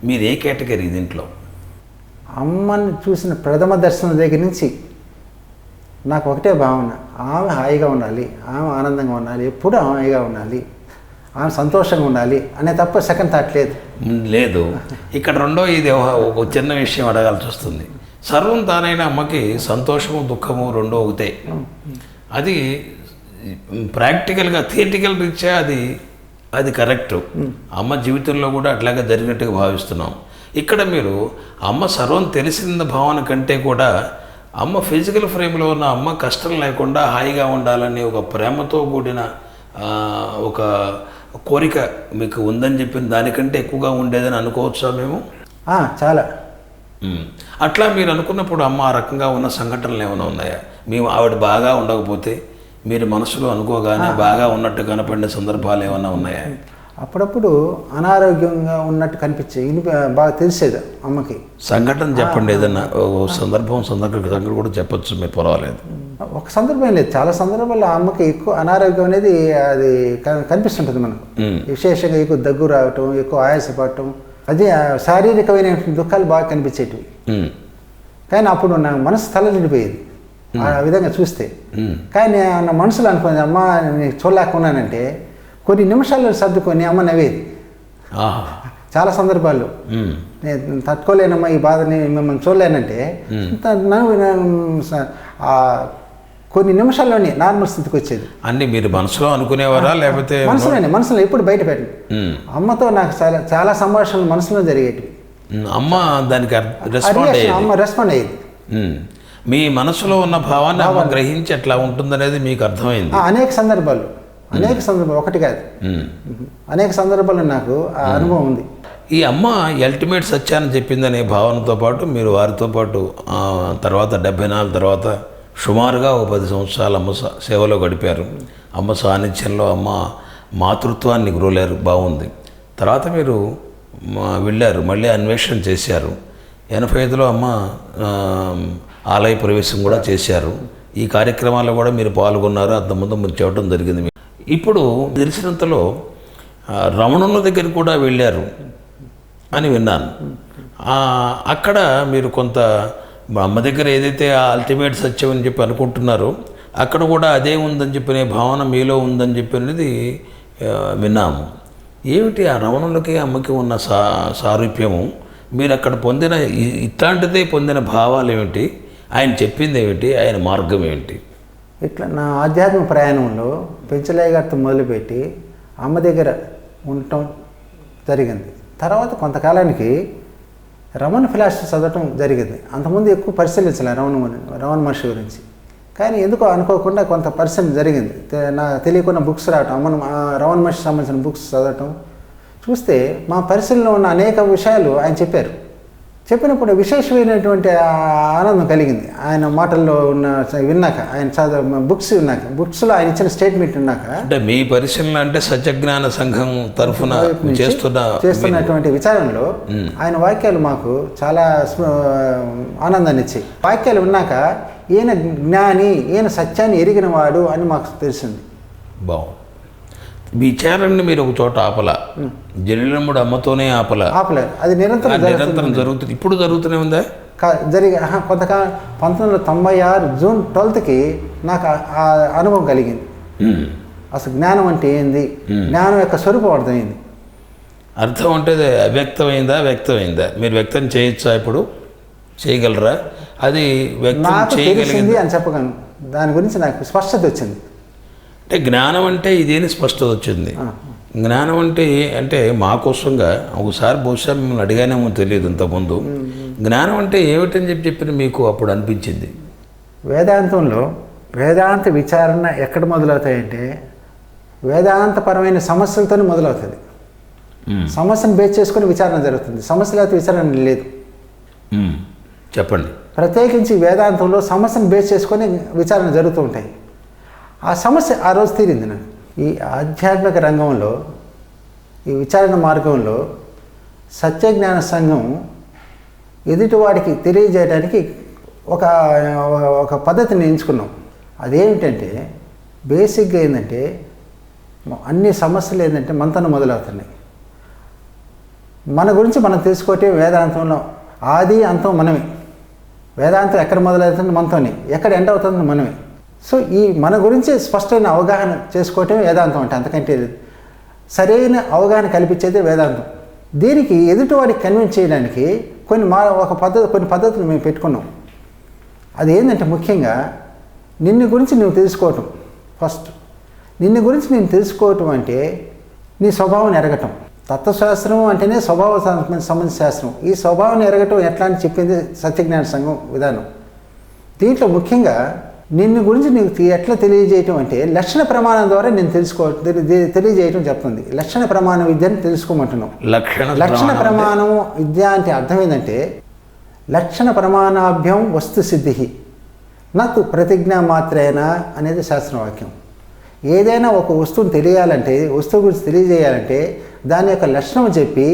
మీరు ఏ కేటగిరీ దీంట్లో? అమ్మని చూసిన ప్రథమ దర్శనం దగ్గర నుంచి నాకు ఒకటే భావన, ఆమె హాయిగా ఉండాలి, ఆమె ఆనందంగా ఉండాలి, ఎప్పుడూ హాయిగా ఉండాలి, ఆమె సంతోషంగా ఉండాలి అనే తప్ప సెకండ్ థాట్ లేదు. ఇక్కడ రెండో ఇది ఒక చిన్న విషయం అడగాల్సి వస్తుంది. సర్వం తానైన అమ్మకి సంతోషము దుఃఖము రెండో ఒకటే. అది ప్రాక్టికల్గా థియరిటికల్ రీత్యా అది కరెక్ట్. అమ్మ జీవితంలో కూడా అట్లాగే జరిగినట్టుగా భావిస్తున్నాం. ఇక్కడ మీరు అమ్మ సర్వం తెలిసిన భావన కంటే కూడా అమ్మ ఫిజికల్ ఫ్రేమ్లో ఉన్న అమ్మ కష్టం లేకుండా హాయిగా ఉండాలని ఒక ప్రేమతో కూడిన ఒక కోరిక మీకు ఉందని చెప్పిన దానికంటే ఎక్కువగా ఉండేదని అనుకోవచ్చా మేము? చాలా అట్లా మీరు అనుకున్నప్పుడు అమ్మ ఆ రకంగా ఉన్న సంఘటనలు ఏమైనా ఉన్నాయా? మేము ఆవిడ బాగా ఉండకపోతే మీరు మనసులో అనుకోగానే బాగా ఉన్నట్టు కనపడిన సందర్భాలు ఏమైనా ఉన్నాయా? అప్పుడప్పుడు అనారోగ్యంగా ఉన్నట్టు కనిపించే బాగా తెలిసేది అమ్మకి. సంఘటన చెప్పండి, ఏదన్నా సందర్భం కూడా చెప్పొచ్చు, మీరు పర్వాలేదు. ఒక సందర్భం లేదు, చాలా సందర్భాల్లో ఆ అమ్మకి ఎక్కువ అనారోగ్యం అనేది అది కనిపిస్తుంటుంది మనకు. విశేషంగా ఎక్కువ దగ్గు రావటం, ఎక్కువ ఆయాసపడటం, అది శారీరకమైన దుఃఖాలు బాగా కనిపించేటివి. కానీ అప్పుడు నా మనసు తలనిండిపోయేది ఆ విధంగా చూస్తే. కానీ నా మనసులో అనుకునేది, అమ్మ నేను చూడలేకున్నానంటే కొన్ని నిమిషాల్లో సర్దుకొని అమ్మ నవ్వేది. చాలా సందర్భాల్లో నేను తట్టుకోలేనమ్మా ఈ బాధని, మిమ్మల్ని చూడలేనంటే కొన్ని నిమిషాల్లోనే నార్మల్ స్థితికి వచ్చేది. అన్ని మీరు మనసులో అనుకునేవారా లేకపోతే? మనసులో ఎప్పుడు బయట పెట్టండి. అమ్మతో నాకు చాలా చాలా సంభాషణలు మనసులో జరిగేటివి. అమ్మ దానికి రెస్పాండ్ అయ్యేది. మీ మనసులో ఉన్న భావాన్ని అమ్మ గ్రహించి ఎట్లా ఉంటుందనేది మీకు అర్థమైంది. అనేక సందర్భాలు ఒకటి కాదు, అనేక సందర్భాల్లో నాకు ఆ అనుభవం ఉంది. ఈ అమ్మ అల్టిమేట్ సత్యాన్ని చెప్పిందనే భావనతో పాటు మీరు వారితో పాటు తర్వాత 74 తర్వాత సుమారుగా 10 సంవత్సరాలు అమ్మ సేవలో గడిపారు. అమ్మ సాన్నిధ్యంలో అమ్మ మాతృత్వాన్ని గురలేరు, బాగుంది. తర్వాత మీరు వెళ్ళారు, మళ్ళీ అన్వేషణ చేశారు. 85లో అమ్మ ఆలయ ప్రవేశం కూడా చేశారు. ఈ కార్యక్రమాల్లో కూడా మీరు పాల్గొన్నారు, అంతకుముందు మీరు చెప్పడం జరిగింది. ఇప్పుడు తెలిసినంతలో రమణుల దగ్గర కూడా వెళ్ళారు అని విన్నాను. అక్కడ మీరు కొంత అమ్మ దగ్గర ఏదైతే అల్టిమేట్ సత్యం అని చెప్పి అనుకుంటున్నారో అక్కడ కూడా అదే ఉందని చెప్పిన భావన మీలో ఉందని చెప్పి అనేది విన్నాము. ఏమిటి ఆ రమణులకి అమ్మకి ఉన్న సారూప్యము, మీరు అక్కడ పొందిన ఇట్లాంటిదే పొందిన భావాలు ఏమిటి, ఆయన చెప్పింది ఏమిటి, ఆయన మార్గం ఏమిటి? ఇట్లా నా ఆధ్యాత్మిక ప్రయాణంలో పెంచలయ్య గారితో మొదలుపెట్టి అమ్మ దగ్గర ఉండటం జరిగింది. తర్వాత కొంతకాలానికి రమణ ఫిలాసఫీ చదవటం జరిగింది. అంతకుముందు ఎక్కువ పరిశీలించలే రమణ మహర్షి గురించి, కానీ ఎందుకో అనుకోకుండా కొంత పరిశీలన జరిగింది. నాకు తెలియకుండా బుక్స్ రావటం, రమణ మహర్షి సంబంధించిన బుక్స్ చదవటం చూస్తే మా పరిశీలనలో ఉన్న అనేక విషయాలు ఆయన చెప్పినప్పుడు విశేషమైనటువంటి ఆనందం కలిగింది. ఆయన మాటల్లో ఉన్న విన్నాక, ఆయన బుక్స్లో ఆయన ఇచ్చిన స్టేట్మెంట్ విన్నాక. అంటే మీ పరిశీలన అంటే సత్యజ్ఞాన సంఘం తరఫున చేస్తున్నటువంటి విచారణలో ఆయన వాక్యాలు మాకు చాలా ఆనందాన్ని ఇచ్చాయి. వాక్యాలు విన్నాక ఈయన జ్ఞాని, ఈయన సత్యాన్ని ఎరిగిన వాడు అని మాకు తెలిసింది. బాగుంది. విచారణని మీరు ఒక చోట ఆపల, జననముడు అమ్మతోనే ఆపల, అది నిరంతరం జరుగుతుంది. ఇప్పుడు జరుగుతూనే ఉందా? కొంతకాలం 1996 జూన్ 12కి నాకు ఆ అనుభవం కలిగింది. అసలు జ్ఞానం అంటే ఏంది, జ్ఞానం యొక్క స్వరూపం అర్థమైంది. అర్థం అంటే వ్యక్తమైందా, వ్యక్తమైందా? మీరు వ్యక్తం చేయొచ్చా? ఇప్పుడు చేయగలరా? అది వ్యక్తం చేయగలిగింది అని చెప్పగలను. దాని గురించి నాకు స్పష్టత వచ్చింది. అంటే జ్ఞానం అంటే ఇదేని స్పష్టత వచ్చింది. జ్ఞానం అంటే మాకోసంగా ఒకసారి బహుశా మిమ్మల్ని అడిగానేమో తెలియదు ఇంతకుముందు. జ్ఞానం అంటే ఏమిటని చెప్పి మీకు అప్పుడు అనిపించింది? వేదాంతంలో వేదాంత విచారణ ఎక్కడ మొదలవుతాయంటే వేదాంతపరమైన సమస్యలతోనే మొదలవుతుంది. సమస్యను బేస్ చేసుకుని విచారణ జరుగుతుంది, సమస్యలతో విచారణ లేదు. చెప్పండి. ప్రత్యేకించి వేదాంతంలో సమస్యను బేస్ చేసుకొని విచారణ జరుగుతూ ఉంటాయి. ఆ సమస్య ఆ రోజు తీరింది నాకు. ఈ ఆధ్యాత్మిక రంగంలో, ఈ విచారణ మార్గంలో సత్యజ్ఞాన సంఘం ఎదుటివాడికి తెలియజేయడానికి ఒక పద్ధతిని ఎంచుకున్నాం. అదేమిటంటే బేసిక్గా ఏంటంటే అన్ని సమస్యలు ఏంటంటే మనతోనే మొదలవుతున్నాయి. మన గురించి మనం తెలుసుకోవటం వేదాంతంలో ఆది అంతం మనమే. వేదాంతం ఎక్కడ మొదలవుతుంది మనతోనే, ఎక్కడ ఎండ్ అవుతుంది మనమే. సో ఈ మన గురించి స్పష్టమైన అవగాహన చేసుకోవటమే వేదాంతం అంటే. అంతకంటే సరైన అవగాహన కల్పించేదే వేదాంతం. దీనికి ఎదుటివాడికి కన్విన్స్ చేయడానికి కొన్ని పద్ధతులు మేము పెట్టుకున్నాం. అది ఏంటంటే ముఖ్యంగా నిన్ను గురించి నువ్వు తెలుసుకోవటం. ఫస్ట్ నిన్ను గురించి నేను తెలుసుకోవటం అంటే నీ స్వభావాన్ని ఎరగటం. తత్వశాస్త్రం అంటేనే స్వభావ సంబంధించిన శాస్త్రం. ఈ స్వభావాన్ని ఎరగటం ఎట్లా అని చెప్పింది సత్యజ్ఞాన సంఘం విధానం. దీంట్లో ముఖ్యంగా నిన్ను గురించి నీకు ఎట్లా తెలియజేయటం అంటే లక్షణ ప్రమాణం ద్వారా నేను తెలియజేయటం చెప్తుంది. లక్షణ ప్రమాణ విద్యని తెలుసుకోమంటున్నాం. లక్షణ ప్రమాణం విద్య అంటే అర్థం ఏంటంటే లక్షణ ప్రమాణాభ్యం వస్తు సిద్ధి నతు ప్రతిజ్ఞా మాత్రేనా అనేది శాస్త్రవాక్యం. ఏదైనా ఒక వస్తువుని తెలియాలంటే, వస్తువు గురించి తెలియజేయాలంటే దాని యొక్క లక్షణం చెప్పి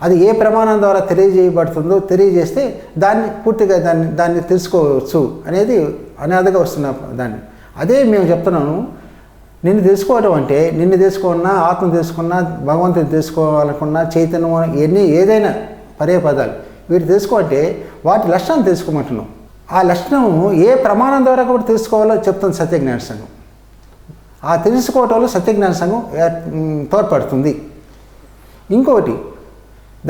అది ఏ ప్రమాణం ద్వారా తెలియజేయబడుతుందో తెలియజేస్తే దాన్ని పూర్తిగా దాన్ని తెలుసుకోవచ్చు అనేది అనాదిగా వస్తున్న దాన్ని. అదే మేము చెప్తున్నాను. నిన్ను తెలుసుకోవడం అంటే నిన్ను తెలుసుకున్నా, ఆత్మ తెలుసుకున్నా, భగవంతుని తెలుసుకోవాలనుకున్నా, చైతన్యం ఇవన్నీ ఏదైనా పర్యాపదాలు వీటి తెలుసుకోవాలంటే వాటి లక్షణం తెలుసుకోమంటున్నాం. ఆ లక్షణం ఏ ప్రమాణం ద్వారా కూడా తెలుసుకోవాలో చెప్తుంది సత్యజ్ఞాన సంఘం. ఆ తెలుసుకోవటంలో సత్యజ్ఞాన సంఘం తోడ్పడుతుంది. ఇంకొకటి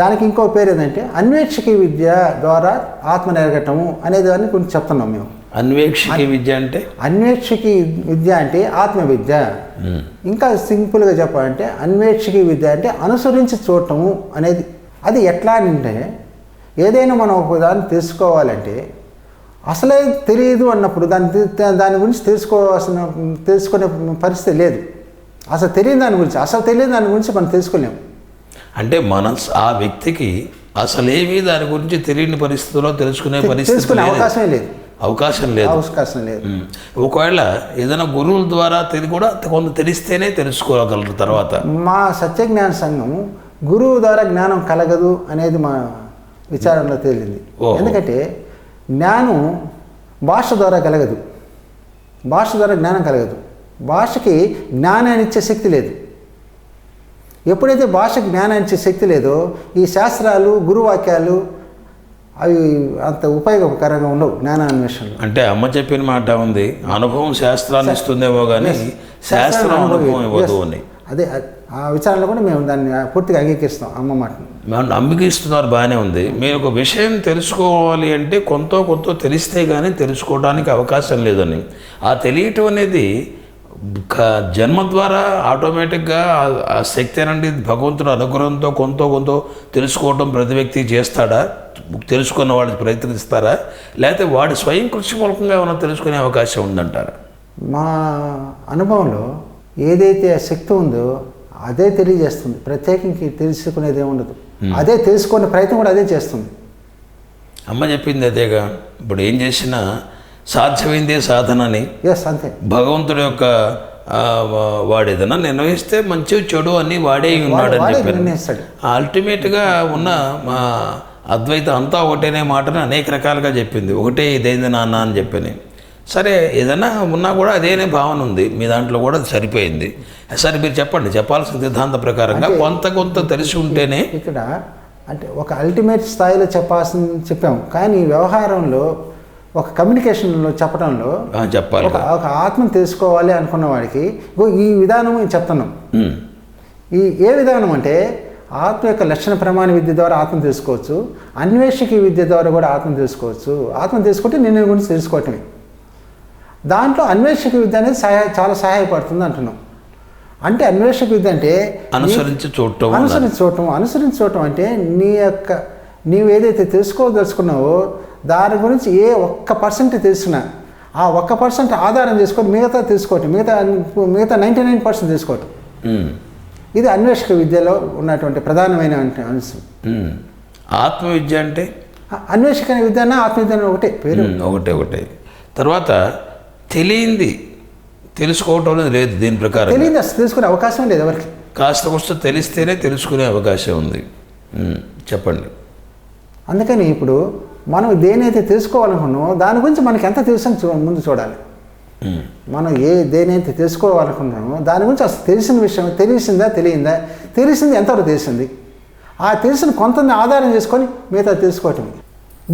దానికి ఇంకో పేరు ఏంటంటే అన్వేషక విద్య ద్వారా ఆత్మ ఎరగటము అనే దాన్ని గురించి చెప్తున్నాం మేము. అన్వేషక విద్య అంటే అన్వేషకి విద్య అంటే ఆత్మ విద్య. ఇంకా సింపుల్గా చెప్పాలంటే అన్వేషకి విద్య అంటే అనుసరించి చూడటము అనేది. అది ఎట్లా అంటే ఏదైనా మనం ఒక దాన్ని తెలుసుకోవాలంటే అసలే తెలియదు అన్నప్పుడు దాని గురించి తెలుసుకునే పరిస్థితి లేదు. అసలు తెలియని దాని గురించి మనం తెలుసుకోలేము. అంటే ఆ వ్యక్తికి అసలేమీ దాని గురించి తెలియని పరిస్థితుల్లో తెలుసుకునే అవకాశం లేదు. ఒకవేళ ఏదైనా గురువుల ద్వారా కూడా కొంత తెలిస్తేనే తెలుసుకోగలరు. తర్వాత మా సత్యజ్ఞాన సంఘం గురువు ద్వారా జ్ఞానం కలగదు అనేది మా విచారంలో తేలింది. ఎందుకంటే జ్ఞానం భాష ద్వారా కలగదు. భాష ద్వారా జ్ఞానం కలగదు. భాషకి జ్ఞానాన్ని ఇచ్చే శక్తి లేదు. ఎప్పుడైతే భాషకు జ్ఞానాన్ని ఇచ్చే శక్తి లేదో ఈ శాస్త్రాలు గురువాక్యాలు అవి అంత ఉపయోగకరంగా ఉండవు జ్ఞానాన్వేషణలో. అంటే అమ్మ చెప్పిన మాట ఉంది, అనుభవం శాస్త్రాన్ని ఇస్తుందేమో కానీ శాస్త్రం అనుభవం ఇవ్వదు అని. అదే ఆ విచారణలో కూడా మేము దాన్ని పూర్తిగా అంగీకరిస్తాం అమ్మ మాటను. మేము అంగీకరిస్తున్నారు, బాగానే ఉంది. మీరు ఒక విషయం తెలుసుకోవాలి అంటే కొంత తెలిస్తే కానీ తెలుసుకోవడానికి అవకాశం లేదని. ఆ తెలియటం అనేది జన్మ ద్వారా ఆటోమేటిక్గా ఆ శక్తి అనండి భగవంతుని అనుగ్రహంతో కొంత తెలుసుకోవడం ప్రతి వ్యక్తి చేస్తాడా, తెలుసుకున్న వాడు ప్రయత్నిస్తారా, లేకపోతే వాడి స్వయం కృషి మూలకంగా ఏమైనా తెలుసుకునే అవకాశం ఉందంటారా? మా అనుభవంలో ఏదైతే శక్తి ఉందో అదే తెలియజేస్తుంది. ప్రత్యేకించి తెలుసుకునేది ఏముండదు. అదే తెలుసుకునే ప్రయత్నం కూడా అదే చేస్తుంది. అమ్మ చెప్పింది అదేగా. ఇప్పుడు ఏం చేసినా సాధ్యమైందే సాధనని. అంతే. భగవంతుడి యొక్క వాడు ఏదైనా నిర్ణయిస్తే మంచి చెడు అని వాడే ఉన్నాడని చెప్పారు. అల్టిమేట్గా ఉన్న మా అద్వైత అంతా ఒకటేనే మాటని అనేక రకాలుగా చెప్పింది. ఒకటే ఇదైంది నాన్న అని చెప్పని. సరే ఏదైనా ఉన్నా కూడా అదేనే భావన ఉంది మీ దాంట్లో కూడా సరిపోయింది. సరే మీరు చెప్పాల్సిన సిద్ధాంత ప్రకారంగా కొంత తెలిసి ఉంటేనే. ఇక్కడ అంటే ఒక అల్టిమేట్ స్థాయిలో చెప్పాము కానీ వ్యవహారంలో ఒక కమ్యూనికేషన్లో చెప్పడంలో చెప్పాలి. ఒక ఆత్మను తెలుసుకోవాలి అనుకున్న వాడికి ఈ విధానం చెప్తున్నాం. ఏ విధానం అంటే ఆత్మ యొక్క లక్షణ ప్రమాణ విద్య ద్వారా ఆత్మ తెలుసుకోవచ్చు, అన్వేషక విద్య ద్వారా కూడా ఆత్మ తెలుసుకోవచ్చు. ఆత్మ తెలుసుకుంటే నిన్ను గురించి తెలుసుకోవటమే. దాంట్లో అన్వేషక విద్య అనేది చాలా సహాయపడుతుంది అంటున్నాం. అంటే అన్వేషక విద్య అంటే అనుసరించి చూడటం అంటే నీవు ఏదైతే తెలుసుకోదలుచుకున్నావో దాని గురించి ఏ 1% తెలిసినా ఆ 1% ఆధారం చేసుకొని మిగతా తెలుసుకోవటం, మిగతా 99% తెలుసుకోవటం. ఇది అన్వేషక విద్యలో ఉన్నటువంటి ప్రధానమైన అంశం. ఆత్మవిద్య అంటే అన్వేషక విద్య అన్న ఆత్మవిద్య ఒకటే పేరు, ఒకటే. తర్వాత తెలియంది తెలుసుకోవటం అనేది లేదు. దీని ప్రకారం తెలియదు, అసలు తెలుసుకునే అవకాశం లేదు ఎవరికి. కాస్త తెలిస్తేనే తెలుసుకునే అవకాశం ఉంది. చెప్పండి. అందుకని ఇప్పుడు మనం దేనైతే తెలుసుకోవాలనుకున్నామో దాని గురించి మనకి ఎంత తెలుసు ముందు చూడాలి. మనం దేనైతే తెలుసుకోవాలనుకుంటున్నామో దాని గురించి అసలు తెలిసిన విషయం తెలిసింది ఎంతవరకు తెలిసింది, ఆ తెలిసిన కొంత ఆధారం చేసుకొని మిగతా తెలుసుకోవటం.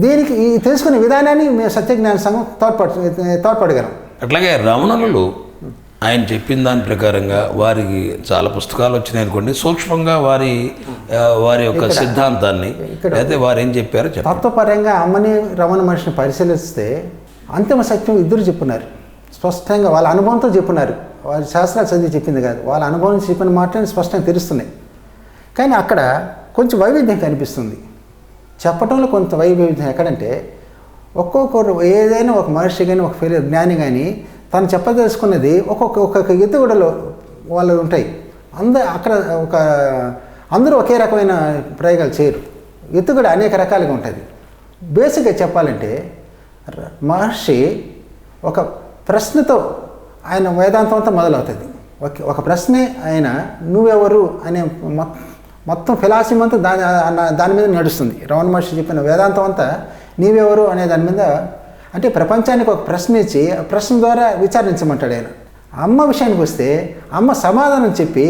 దీనికి ఈ తెలుసుకునే విధానాన్ని మేము సత్యజ్ఞాన సంఘం తోడ్పడగలం. అట్లాగే రమణులు ఆయన చెప్పిన దాని ప్రకారంగా వారికి చాలా పుస్తకాలు వచ్చినాయి అనుకోండి, సూక్ష్మంగా వారి యొక్క సిద్ధాంతాన్ని అయితే వారు ఏం చెప్పారో తత్వపరంగా అమ్మని రమణ మనిషిని పరిశీలిస్తే అంతిమ సత్యం ఇద్దరు చెప్పున్నారు. స్పష్టంగా వాళ్ళ అనుభవంతో చెప్పున్నారు. వారి శాస్త్రాలు చదివి చెప్పింది కాదు, వాళ్ళ అనుభవం చెప్పిన మాటలు స్పష్టంగా తెలుస్తున్నాయి. కానీ అక్కడ కొంచెం వైవిధ్యం కనిపిస్తుంది. చెప్పడంలో కొంత వైవిధ్యం ఎక్కడంటే ఒక్కొక్కరు ఏదైనా ఒక మహర్షి కానీ ఒక జ్ఞాని కానీ తను చెప్పదలుచుకున్నది ఒక్కొక్క ఎత్తుగడలో వాళ్ళు ఉంటాయి. అందరూ ఒకే రకమైన ప్రయోగాలు చేయరు. ఎత్తుగడ అనేక రకాలుగా ఉంటుంది. బేసిక్గా చెప్పాలంటే మహర్షి ఒక ప్రశ్నతో ఆయన వేదాంతం అంతా మొదలవుతుంది. ఒక ప్రశ్నే ఆయన నువ్వెవరు అనే మొత్తం ఫిలాసఫీ అంతా దాని మీద నడుస్తుంది. రమణ మహర్షి చెప్పిన వేదాంతం అంతా నీవెవరు అనే దాని మీద, అంటే ప్రపంచానికి ఒక ప్రశ్న ఇచ్చి ఆ ప్రశ్న ద్వారా విచారించమంటాడు ఆయన. అమ్మ విషయానికి వస్తే అమ్మ సమాధానం చెప్పి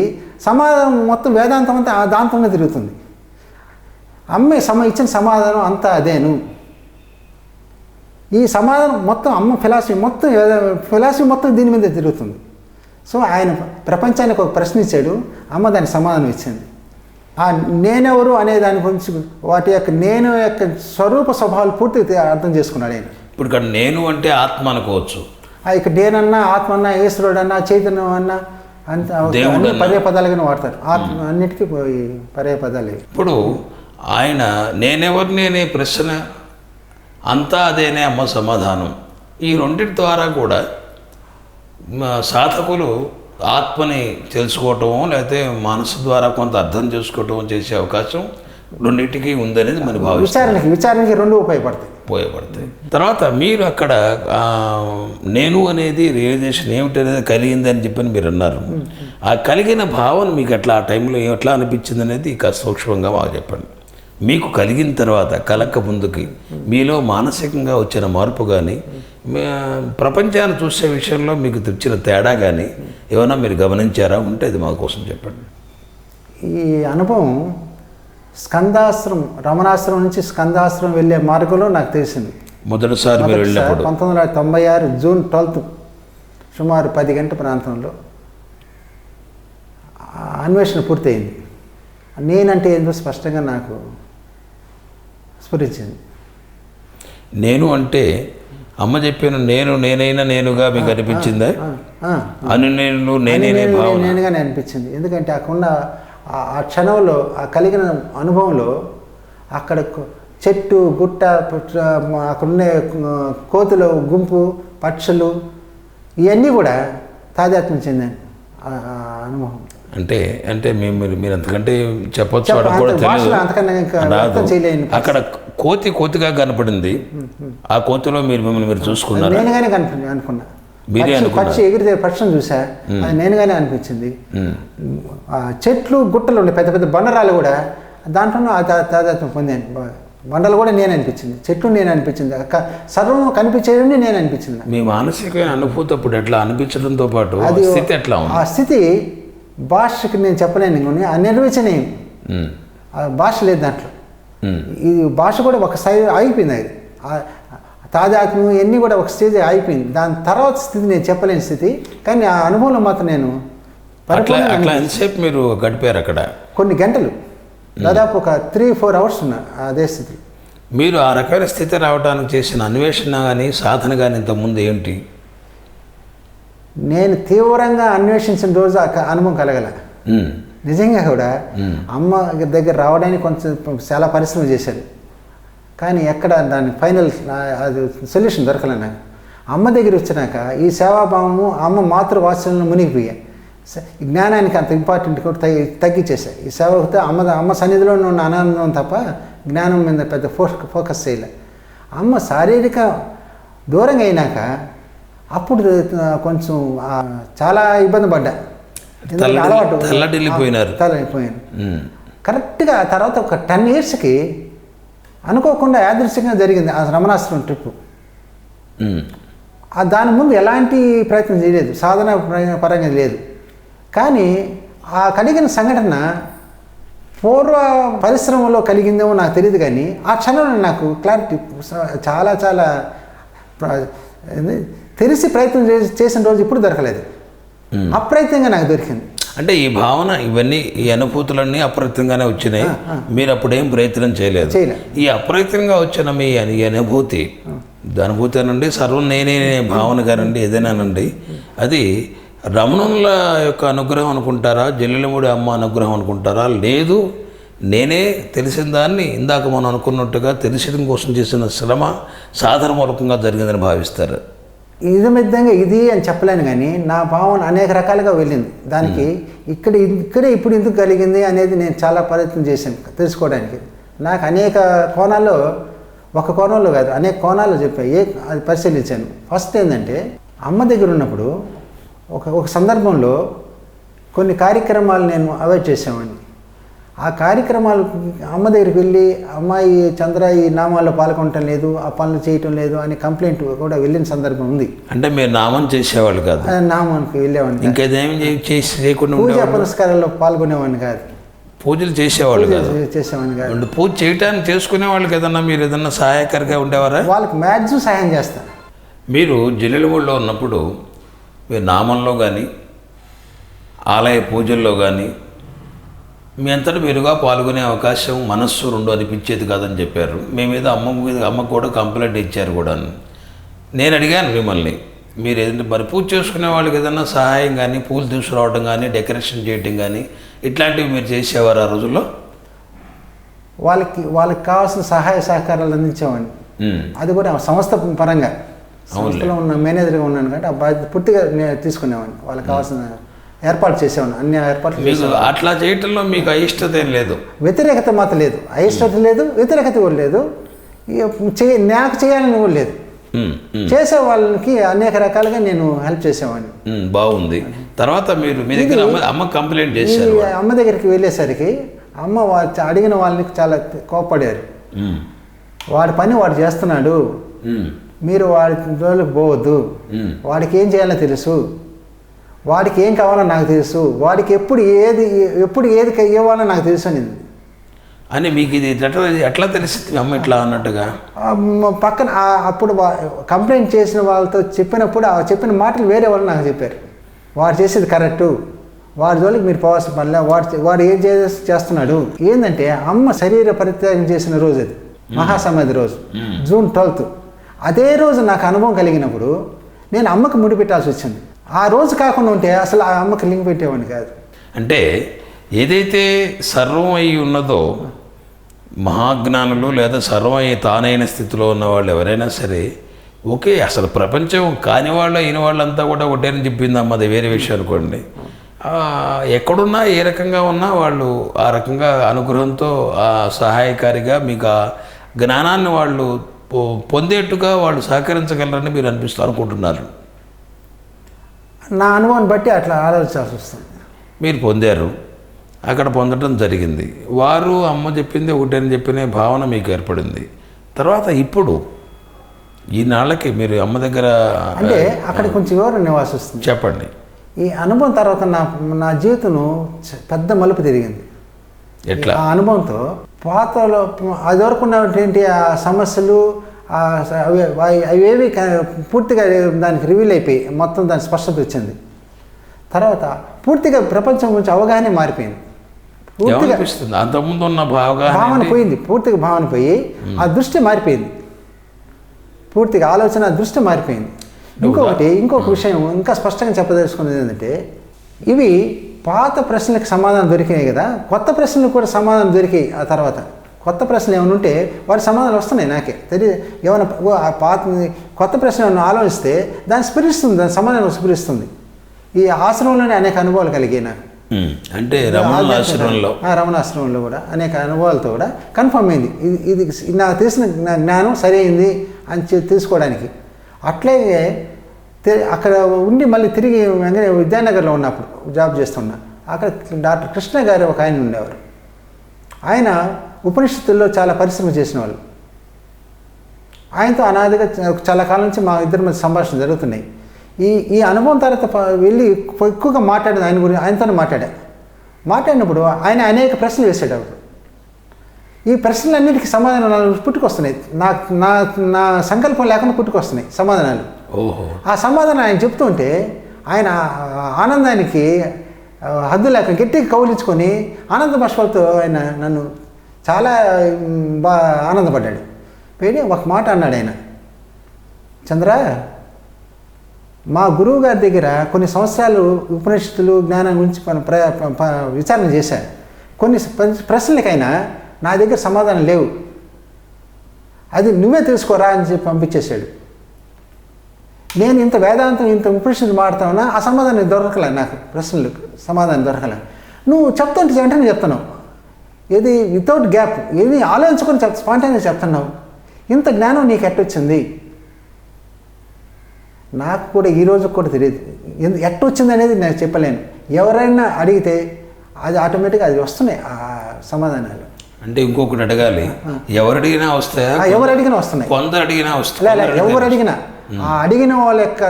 సమాధానం మొత్తం వేదాంతం అంతా ఆ దాంతంలో తిరుగుతుంది. అమ్మే ఇచ్చిన సమాధానం అంతా అదేను. ఈ సమాధానం మొత్తం అమ్మ ఫిలాసఫీ మొత్తం దీని మీద తిరుగుతుంది. సో ఆయన ప్రపంచానికి ఒక ప్రశ్న ఇచ్చాడు, అమ్మ దాని సమాధానం ఇచ్చింది. ఆ నేనెవరు అనే దాని గురించి వాటి యొక్క నేను యొక్క స్వరూప స్వభావాలు పూర్తి అర్థం చేసుకున్నాడు ఆయన. ఇప్పుడు ఇక్కడ నేను అంటే ఆత్మ అనుకోవచ్చు, ఇక నేనన్నా ఆత్మ అన్నా ఈశ్వరుడు అన్నా చైతన్యం అన్నా అంత అన్ని పర్యాయ పదాలుగానే వాడతారు. ఆత్మ అన్నిటికీ పర్యాయ పదాలు. ఇప్పుడు ఆయన నేనెవరిని అనే ప్రశ్న అంతా అదేనే అమ్మ సమాధానం, ఈ రెండింటి ద్వారా కూడా సాధకులు ఆత్మని తెలుసుకోవటమో లేకపోతే మనసు ద్వారా కొంత అర్థం చేసుకోవటమో చేసే అవకాశం రెండింటికి ఉందనేది మనం భావిస్తాం. విచారణకి రెండు ఉపయోగపడతాయి. తర్వాత మీరు అక్కడ నేను అనేది రియలైజేషన్ ఏమిటనేది కలిగిందని చెప్పని మీరు అన్నారు. ఆ కలిగిన భావన మీకు ఎట్లా ఆ టైంలో ఎట్లా అనిపించింది అనేది ఇక సూక్ష్మంగా బాగా చెప్పండి. మీకు కలిగిన తర్వాత కలక్క ముందుకి మీలో మానసికంగా వచ్చిన మార్పు కానీ ప్రపంచాన్ని చూసే విషయంలో మీకు తెచ్చిన తేడా కానీ ఏమైనా మీరు గమనించారా? ఉంటే అది మా కోసం చెప్పండి. ఈ అనుభవం స్కందాశ్రమం, రమణాశ్రమం నుంచి స్కందాశ్రమం వెళ్ళే మార్గంలో నాకు తెలిసింది. మొదటిసారి మీరు వెళ్ళినప్పుడు 1996 జూన్ 12 సుమారు 10 గంటల ప్రాంతంలో అన్వేషణ పూర్తయింది. నేనంటే ఏందో స్పష్టంగా నాకు స్ఫురించింది. నేను అంటే అమ్మ చెప్పిన నేనైనా నేనుగా మీకు అనిపించిందా? నేనుగానే అనిపించింది. ఎందుకంటే అక్కడున్న ఆ క్షణంలో ఆ కలిగిన అనుభవంలో అక్కడ చెట్టు గుట్ట అక్కడున్న కోతుల గుంపు పక్షులు ఇవన్నీ కూడా తాదాత్మ్యం చెందాను అనుభవం. అంటే మీరు అంతకంటే చెప్పొచ్చు అక్కడ కోతిగా కనపడింది. ఆ కోతిలో మీరు చూసుకున్నారు. నేనుగానే అనుకున్నా. పక్షి ఎగిరితే పక్షిని చూసా, అది నేనుగానే అనిపించింది. చెట్లు గుట్టలు ఉండే పెద్ద పెద్ద బండరాలు కూడా దాంట్లోనూ తాదాత్మ్యం పొందాను. బండలు కూడా నేను అనిపించింది, చెట్లు నేను అనిపించింది, సర్వం కనిపించేది నేను అనిపించింది. మీ మానసికమైన అనుభూతి అప్పుడు ఎట్లా అనిపించడంతో పాటు అది స్థితి ఎట్లా ఉంది? ఆ స్థితి భాషకి నేను చెప్పలేను. ఇంకొని ఆ నిర్వచనం భాష లేదు దాంట్లో. ఇది భాష కూడా ఒక సైడ్ ఆగిపోయింది. అది తాదాత్మ్యం ఇవన్నీ కూడా ఒక స్టేజ్ అయిపోయింది. దాని తర్వాత స్థితి నేను చెప్పలేని స్థితి. కానీ ఆ అనుభవంలో మాత్రం నేను ఎంతసేపు మీరు గడిపారు అక్కడ? కొన్ని గంటలు, దాదాపు ఒక 3-4 అవర్స్ ఉన్నా అదే స్థితి. మీరు ఆ రకమైన స్థితి రావడానికి చేసిన అన్వేషణ కానీ సాధన కానీ ఇంతకుముందు ఏంటి? నేను తీవ్రంగా అన్వేషించిన రోజు అనుభవం కలగల. నిజంగా కూడా అమ్మ దగ్గర రావడానికి కొంచెం చాలా పరిశ్రమ చేశాను, కానీ ఎక్కడ దాని ఫైనల్ అది సొల్యూషన్ దొరకలే నాకు. అమ్మ దగ్గర వచ్చినాక ఈ సేవాభావము అమ్మ మాతృవాత్సల్యంలో మునిగిపోయా. జ్ఞానానికి అంత ఇంపార్టెంట్ కూడా తగ్గించేసాయి. ఈ సేవతో అమ్మ సన్నిధిలో ఉన్న ఆనందం తప్ప జ్ఞానం మీద పెద్ద ఫోకస్ చేయలే. అమ్మ శారీరక దూరంగా అయినాక అప్పుడు కొంచెం చాలా ఇబ్బంది పడ్డా. అలవాటు తల్లడిల్లిపోయాను. కరెక్ట్గా తర్వాత ఒక 10 yearsకి అనుకోకుండా యాదృశ్యంగా జరిగింది ఆ రమణాశ్రమం ట్రిప్పు. దాని ముందు ఎలాంటి ప్రయత్నం చేయలేదు, సాధన పరంగా లేదు. కానీ ఆ కలిగిన సంఘటన పూర్వ పరిశ్రమలో కలిగిందేమో నాకు తెలియదు, కానీ ఆ క్షణంలో నాకు క్లారిటీ చాలా చాలా తెలిసి ప్రయత్నం చేసిన రోజు ఇప్పుడు దొరకలేదు. అప్రయత్నంగా నాకు దొరికింది. అంటే ఈ భావన ఇవన్నీ ఈ అనుభూతులన్నీ అప్రయత్నంగానే వచ్చినాయి, మీరు అప్పుడేం ప్రయత్నం చేయలేదు. ఈ అప్రయత్నంగా వచ్చిన మీ అనుభూతి అనండి, సర్వం నేనే భావన కానండి, ఏదైనానండి, అది రమణుల యొక్క అనుగ్రహం అనుకుంటారా, జల్లిలముడి అమ్మ అనుగ్రహం అనుకుంటారా, లేదు నేనే తెలిసిన దాన్ని ఇందాక మనం అనుకున్నట్టుగా తెలిసడం కోసం చేసిన శ్రమ సాధన మూలకంగా జరిగిందని భావిస్తారు? ఇదమిద్దంగా ఇది అని చెప్పలేను, కానీ నా భావన అనేక రకాలుగా వెళ్ళింది. దానికి ఇక్కడే ఇప్పుడు ఎందుకు కలిగింది అనేది నేను చాలా ప్రయత్నం చేశాను తెలుసుకోవడానికి. నాకు అనేక కోణాల్లో ఒక కోణంలో కాదు, అనేక కోణాలు చెప్పాయి. అది పరిశీలించాను. ఫస్ట్ ఏంటంటే, అమ్మ దగ్గర ఉన్నప్పుడు ఒక సందర్భంలో కొన్ని కార్యక్రమాలు నేను అవాయిడ్ చేసామని. ఆ కార్యక్రమాలు అమ్మ దగ్గరికి వెళ్ళి, అమ్మాయి చంద్ర ఈ నామాల్లో పాల్గొనటం లేదు, ఆ పనులు చేయటం లేదు అని కంప్లైంట్ కూడా వెళ్ళిన సందర్భం ఉంది. అంటే మీరు నామం చేసేవాళ్ళు కాదు? నామానికి వెళ్ళేవాడిని. ఇంకేదేమి చేయకుండా పూజా పురస్కారాల్లో పాల్గొనేవాడిని కాదు. పూజలు చేసేవాళ్ళు కాదు? చేసేవాడిని కాదు. పూజ చేయటానికి చేసుకునేవాళ్ళు కదన్నా. మీరు ఏదన్నా సహాయకారిగా ఉండేవారా? వాళ్ళకి మ్యాక్సిమం సహాయం చేస్తాను. మీరు జిల్లెలమూడిలో ఉన్నప్పుడు మీరు నామంలో కానీ ఆలయ పూజల్లో కానీ మీ అంతటా మీరుగా పాల్గొనే అవకాశం మనస్సు రెండు అనిపించేది కాదని చెప్పారు. మీ మీద అమ్మకు కూడా కంప్లైంట్ ఇచ్చారు కూడా. నేను అడిగాను మిమ్మల్ని, మీరు ఏదంటే మరి పూజ చేసుకునే వాళ్ళకి ఏదన్నా సహాయం కానీ, పూలు తీసుకురావడం కానీ, డెకరేషన్ చేయటం కానీ ఇట్లాంటివి మీరు చేసేవారు ఆ రోజుల్లో? వాళ్ళకి కావాల్సిన సహాయ సహకారాలు అందించేవాడిని. అది కూడా సంస్థ పరంగా, సంస్థలో ఉన్న మేనేజర్గా ఉన్నాను కాబట్టి ఆ బాధ్యత పూర్తిగా నేను తీసుకునేవాడిని. వాళ్ళకి కావాల్సిన ఏర్పాటు చేసేవాడిని, అన్ని ఏర్పాట్లు చేసేవాడిని. అట్లా చేయటంలో మీకు అయిష్టత ఏం లేదు? వ్యతిరేకత మాత్రం లేదు, అయిష్టత లేదు, వ్యతిరేకత కూడా లేదు, నాకు చేయాలని కూడా లేదు. చేసే వాళ్ళకి అనేక రకాలుగా నేను హెల్ప్ చేసేవాడిని. బాగుంది. తర్వాత మీరు మీ దగ్గర అమ్మ కంప్లైంట్ చేశారు. అమ్మ దగ్గరికి వెళ్ళేసరికి అమ్మ అడిగిన వాళ్ళకి చాలా కోపపడారు. వాడి పని వాడు చేస్తున్నాడు, మీరు వాడి జోలికి పోవద్దు, వాడికి ఏం చేయాలో తెలుసు, వాడికి ఏం కావాలో నాకు తెలుసు, వాడికి ఎప్పుడు ఏది ఇవ్వాలో నాకు తెలుసు అని మీకు ఇది ఎట్లా తెలిసింది అమ్మ ఇట్లా అన్నట్టుగా? పక్కన అప్పుడు కంప్లైంట్ చేసిన వాళ్ళతో చెప్పినప్పుడు ఆ చెప్పిన మాటలు వేరే వాళ్ళు నాకు చెప్పారు. వాడు చేసేది కరెక్టు, వాడి జోలికి మీరు పోవాల్సిన పనిలే, వాడు ఏం చేస్తున్నాడు. ఏంటంటే అమ్మ శరీర పరిత్యాగం చేసిన రోజు అది, మహాసమాధి రోజు, జూన్ 12. అదే రోజు నాకు అనుభవం కలిగినప్పుడు నేను అమ్మకి ముడి పెట్టాల్సి వచ్చింది. ఆ రోజు కాకుండా ఉంటే అసలు ఆ అమ్మకి లింక్ పెట్టేవాడిని కాదు. అంటే ఏదైతే సర్వం అయి ఉన్నదో, మహాజ్ఞానులు లేదా సర్వం అయి తానైన స్థితిలో ఉన్న వాళ్ళు ఎవరైనా సరే ఓకే, అసలు ప్రపంచం కాని వాళ్ళు అయిన వాళ్ళంతా కూడా ఒకటేని చెప్పింది అమ్మ. అది వేరే విషయం అనుకోండి. ఎక్కడున్నా ఏ రకంగా ఉన్నా వాళ్ళు ఆ రకంగా అనుగ్రహంతో ఆ సహాయకారిగా మీకు ఆ జ్ఞానాన్ని వాళ్ళు పొందేట్టుగా వాళ్ళు సహకరించగలరని మీరు అనుకుంటున్నారు. నా అనుభవాన్ని బట్టి అట్లా ఆలోచించాల్సి వస్తుంది. మీరు పొందారు, అక్కడ పొందడం జరిగింది. వారు అమ్మ చెప్పింది ఒకటని చెప్పిన భావన మీకు ఏర్పడింది. తర్వాత ఇప్పుడు ఈ నాళ్ళకి మీరు అమ్మ దగ్గర అంటే అక్కడ కొంచెం వివరణ ఇవ్వాల్సి వస్తుంది. చెప్పండి. ఈ అనుభవం తర్వాత నా జీవితం పెద్ద మలుపు తిరిగింది. ఎట్లా? ఆ అనుభవంతో పాతలో అది వరకు ఉన్నటువంటి ఆ సమస్యలు అవేవి పూర్తిగా దానికి రివీల్ అయిపోయి మొత్తం దాని స్పష్టత వచ్చింది. తర్వాత పూర్తిగా ప్రపంచం గురించి అవగాహన మారిపోయింది. పూర్తిగా అంతకుముందు ఉన్న భావన పోయింది, పూర్తిగా భావన పోయి ఆ దృష్టి మారిపోయింది, పూర్తిగా ఆలోచన దృష్టి మారిపోయింది. ఇంకొక విషయం ఇంకా స్పష్టంగా చెప్పదలుచుకున్నది ఏంటంటే, ఇవి పాత ప్రశ్నలకు సమాధానం దొరికినాయి కదా, కొత్త ప్రశ్నలకు కూడా సమాధానం దొరికాయి. ఆ తర్వాత కొత్త ప్రశ్నలు ఏమైనా ఉంటే వాటి సమాధానాలు వస్తున్నాయి. నాకే తెలియదు, ఏమైనా కొత్త ప్రశ్న ఏమైనా ఆలోచిస్తే దాన్ని స్ఫురిస్తుంది, దాని సమాధానం స్ఫురిస్తుంది. ఈ ఆశ్రమంలోనే అనేక అనుభవాలు కలిగాయి నాకు. అంటే రమణాశ్రమంలో కూడా అనేక అనుభవాలతో కూడా కన్ఫర్మ్ అయింది, ఇది నాకు తెలిసిన జ్ఞానం సరైంది అని తీసుకోవడానికి. అట్లాగే అక్కడ ఉండి మళ్ళీ తిరిగి విద్యానగర్లో ఉన్నప్పుడు జాబ్ చేస్తున్నా, అక్కడ డాక్టర్ కృష్ణ గారు ఒక ఆయన ఉండేవారు. ఆయన ఉపనిషత్తుల్లో చాలా పరిశ్రమ చేసిన వాళ్ళు. ఆయనతో అనాదిగా చాలా కాలం నుంచి మా ఇద్దరి మధ్య సంభాషణ జరుగుతున్నాయి. ఈ అనుభవం తర్వాత వెళ్ళి ఎక్కువగా మాట్లాడింది ఆయన గురించి, ఆయనతోనే మాట్లాడినప్పుడు ఆయన అనేక ప్రశ్నలు వేసాడు. అప్పుడు ఈ ప్రశ్నలన్నిటికీ సమాధానాలు పుట్టుకొస్తున్నాయి. నా సంకల్పం లేకుండా పుట్టుకొస్తున్నాయి సమాధానాలు. ఆ సమాధానం ఆయన చెప్తుంటే ఆయన ఆనందానికి హద్దు లేక గట్టిగా కౌలించుకొని ఆనంద బాష్పాలతో ఆయన నన్ను చాలా ఆనందపడ్డాడు. పోయి ఒక మాట అన్నాడు ఆయన, చంద్ర, మా గురువు గారి దగ్గర కొన్ని సంవత్సరాలు ఉపనిషత్తులు జ్ఞానం గురించి విచారణ చేశారు. కొన్ని ప్రశ్నలకైనా నా దగ్గర సమాధానం లేవు, అది నువ్వే తెలుసుకోరా అని చెప్పి పంపించేశాడు. నేను ఇంత వేదాంతం ఇంత ఉపనిషత్తులు మాడుతావునా, ఆ సమాధానం దొరకలే, నాకు ప్రశ్నలకు సమాధానం దొరకలే. నువ్వు చెప్తుంటే వెంటనే చెప్తున్నావు, ఏది వితౌట్ గ్యాప్, ఏది ఆలోచించుకొని స్పాంటేనియస్ చెప్తున్నావు. ఇంత జ్ఞానం నీకు ఎట్టొచ్చింది? నాకు కూడా ఈరోజు కూడా తెలియదు ఎట్టొచ్చింది అనేది నేను చెప్పలేను. ఎవరైనా అడిగితే అది ఆటోమేటిక్గా అది వస్తున్నాయి ఆ సమాధానాలు. అంటే ఇంకొకటి అడగాలి, ఎవరు అడిగినా వస్తాయా? ఎవరు అడిగినా వస్తున్నాయి, కొందరు అడిగినా వస్తాయి. ఎవరు అడిగినా ఆ అడిగిన వాళ్ళ యొక్క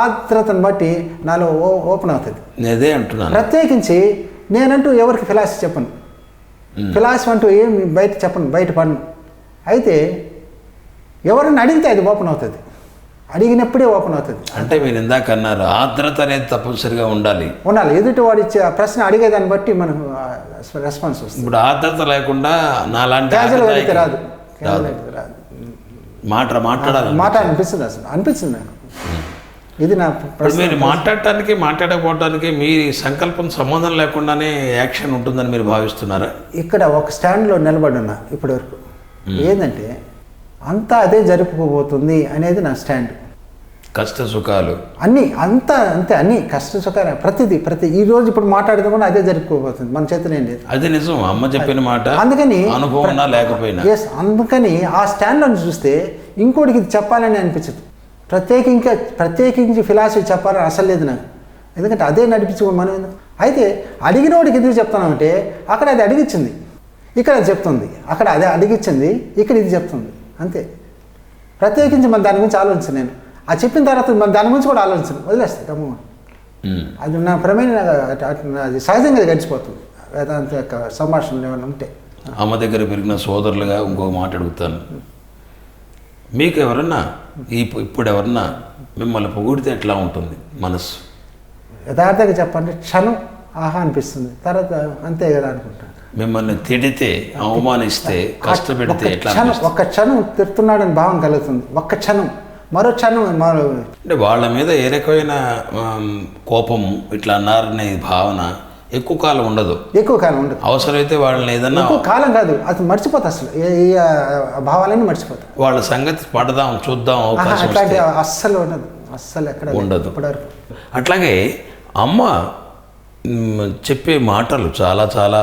ఆత్రతను బట్టి నాలో ఓపెన్ అవుతుంది. నేనే అంటున్నాను. ప్రత్యేకించి నేనంటూ ఎవరికి ఫిలాసఫీ చెప్పను, ఫిలాసఫీ అంటూ ఏమి బయట చెప్పను, బయట పడను. అయితే ఎవరైనా అడిగితే అది ఓపెన్ అవుతుంది, అడిగినప్పుడే ఓపెన్ అవుతుంది. అంటే మీరు ఇందాక అన్నారు ఆర్ద్రత అనేది తప్పనిసరిగా ఉండాలి. ఎదుటి వాడు ఇచ్చే ఆ ప్రశ్న అడిగేదాన్ని బట్టి మనకు రెస్పాన్స్ వస్తుంది. ఇప్పుడు ఆర్ద్రత లేకుండా నాలాంటి రాదు, అనిపిస్తుంది, అసలు అనిపిస్తుంది నాకు. ఇది నా మీరు మాట్లాడటానికి మీ సంకల్పం సంబంధం లేకుండానే యాక్షన్ ఉంటుందని మీరు భావిస్తున్నారా? ఇక్కడ ఒక స్టాండ్లో నిలబడి ఉన్నా ఇప్పటి వరకు. ఏంటంటే అంతా అదే జరుపుకోబోతుంది అనేది నా స్టాండ్. కష్ట సుఖాలు అన్నీ అంతా అంతే, అన్నీ కష్ట సుఖాలు ప్రతి ఈ రోజు ఇప్పుడు మాట్లాడితే కూడా అదే జరుపుకోబోతుంది, మన చేతిలో ఏం లేదు. అది నిజం, అమ్మ చెప్పిన మాట. అందుకని అనుభవం లేకపోయినా అందుకని ఆ స్టాండ్లో చూస్తే ఇంకోటికి ఇది చెప్పాలని అనిపించదు. ప్రత్యేకించి ఫిలాసఫీ చెప్పాలని అసలు లేదు నాకు. ఎందుకంటే అదే నడిపించుకో మనం. అయితే అడిగినోడికి ఎందుకు చెప్తానంటే అక్కడ అది అడిగిచ్చింది, ఇక్కడ అది చెప్తుంది, అక్కడ అదే అడిగిచ్చింది, ఇక్కడ ఇది చెప్తుంది, అంతే. ప్రత్యేకించి మన దాని గురించి ఆలోచించను నేను. అది చెప్పిన తర్వాత మన దాని గురించి కూడా ఆలోచించను, వదిలేస్తాను గమ్మున. అది నా ప్రమేయం, అది సహజంగా గడిచిపోతుంది. వేదాంత యొక్క సంభాషణలు ఏమైనా ఉంటే. అమ్మ దగ్గర పెరిగిన సోదరులుగా ఇంకో మాట అడుగుతాను. మీకు ఎవరన్నా ఇప్పుడు ఎవరన్నా మిమ్మల్ని పొగిడితే ఎట్లా ఉంటుంది మనసు? యథార్థంగా చెప్పండి క్షణం ఆహా అనిపిస్తుంది, తర్వాత అంతే కదా అనుకుంటాను. మిమ్మల్ని తిడితే, అవమానిస్తే, కష్టపెడితే ఎట్లా? ఒక్క క్షణం తిడుతున్నాడని భావం కలుగుతుంది, ఒక్క క్షణం. మరో క్షణం అంటే వాళ్ళ మీద ఏ రకమైన కోపం ఇట్లా అన్నారనే భావన ఎక్కువ కాలం ఉండదు. అవసరమైతే వాళ్ళని ఏదన్నా ఎక్కువ కాలం కాదు, అది మర్చిపోతా, అసలు భావాలన్నీ మర్చిపోతా. వాళ్ళ సంగతి పడదాం, చూద్దాం అవకాశం అస్సలు ఉండదు, అస్సలు ఎక్కడ ఉండదు. ఇప్పటివరకు అట్లాగే అమ్మ చెప్పే మాటలు చాలా చాలా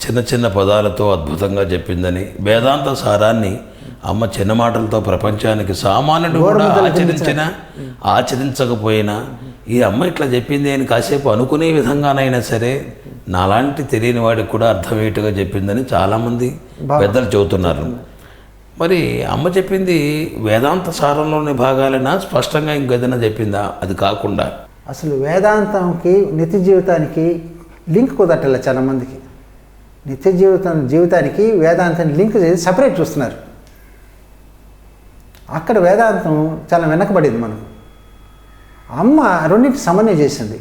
చిన్న చిన్న పదాలతో అద్భుతంగా చెప్పిందని, వేదాంత సారాన్ని అమ్మ చిన్న మాటలతో ప్రపంచానికి సామాన్యుడు కూడా ఆచరించకపోయినా ఈ అమ్మ ఇట్లా చెప్పింది అని కాసేపు అనుకునే విధంగానైనా సరే నాలాంటి తెలియని వాడికి కూడా అర్థమయ్యేట్టుగా చెప్పిందని చాలామంది పెద్దలు చెబుతున్నారు. మరి అమ్మ చెప్పింది వేదాంత సారంలోని భాగాలైనా స్పష్టంగా ఇంకేదైనా చెప్పిందా? అది కాకుండా అసలు వేదాంతంకి నిత్య జీవితానికి లింక్ కుదరట్లే చాలామందికి. నిత్య జీవితానికి వేదాంతాన్ని లింక్ చేసి సపరేట్ చూస్తున్నారు. అక్కడ వేదాంతం చాలా వెనకబడింది మనకు. అమ్మ రెండింటి సమన్వయం చేసింది.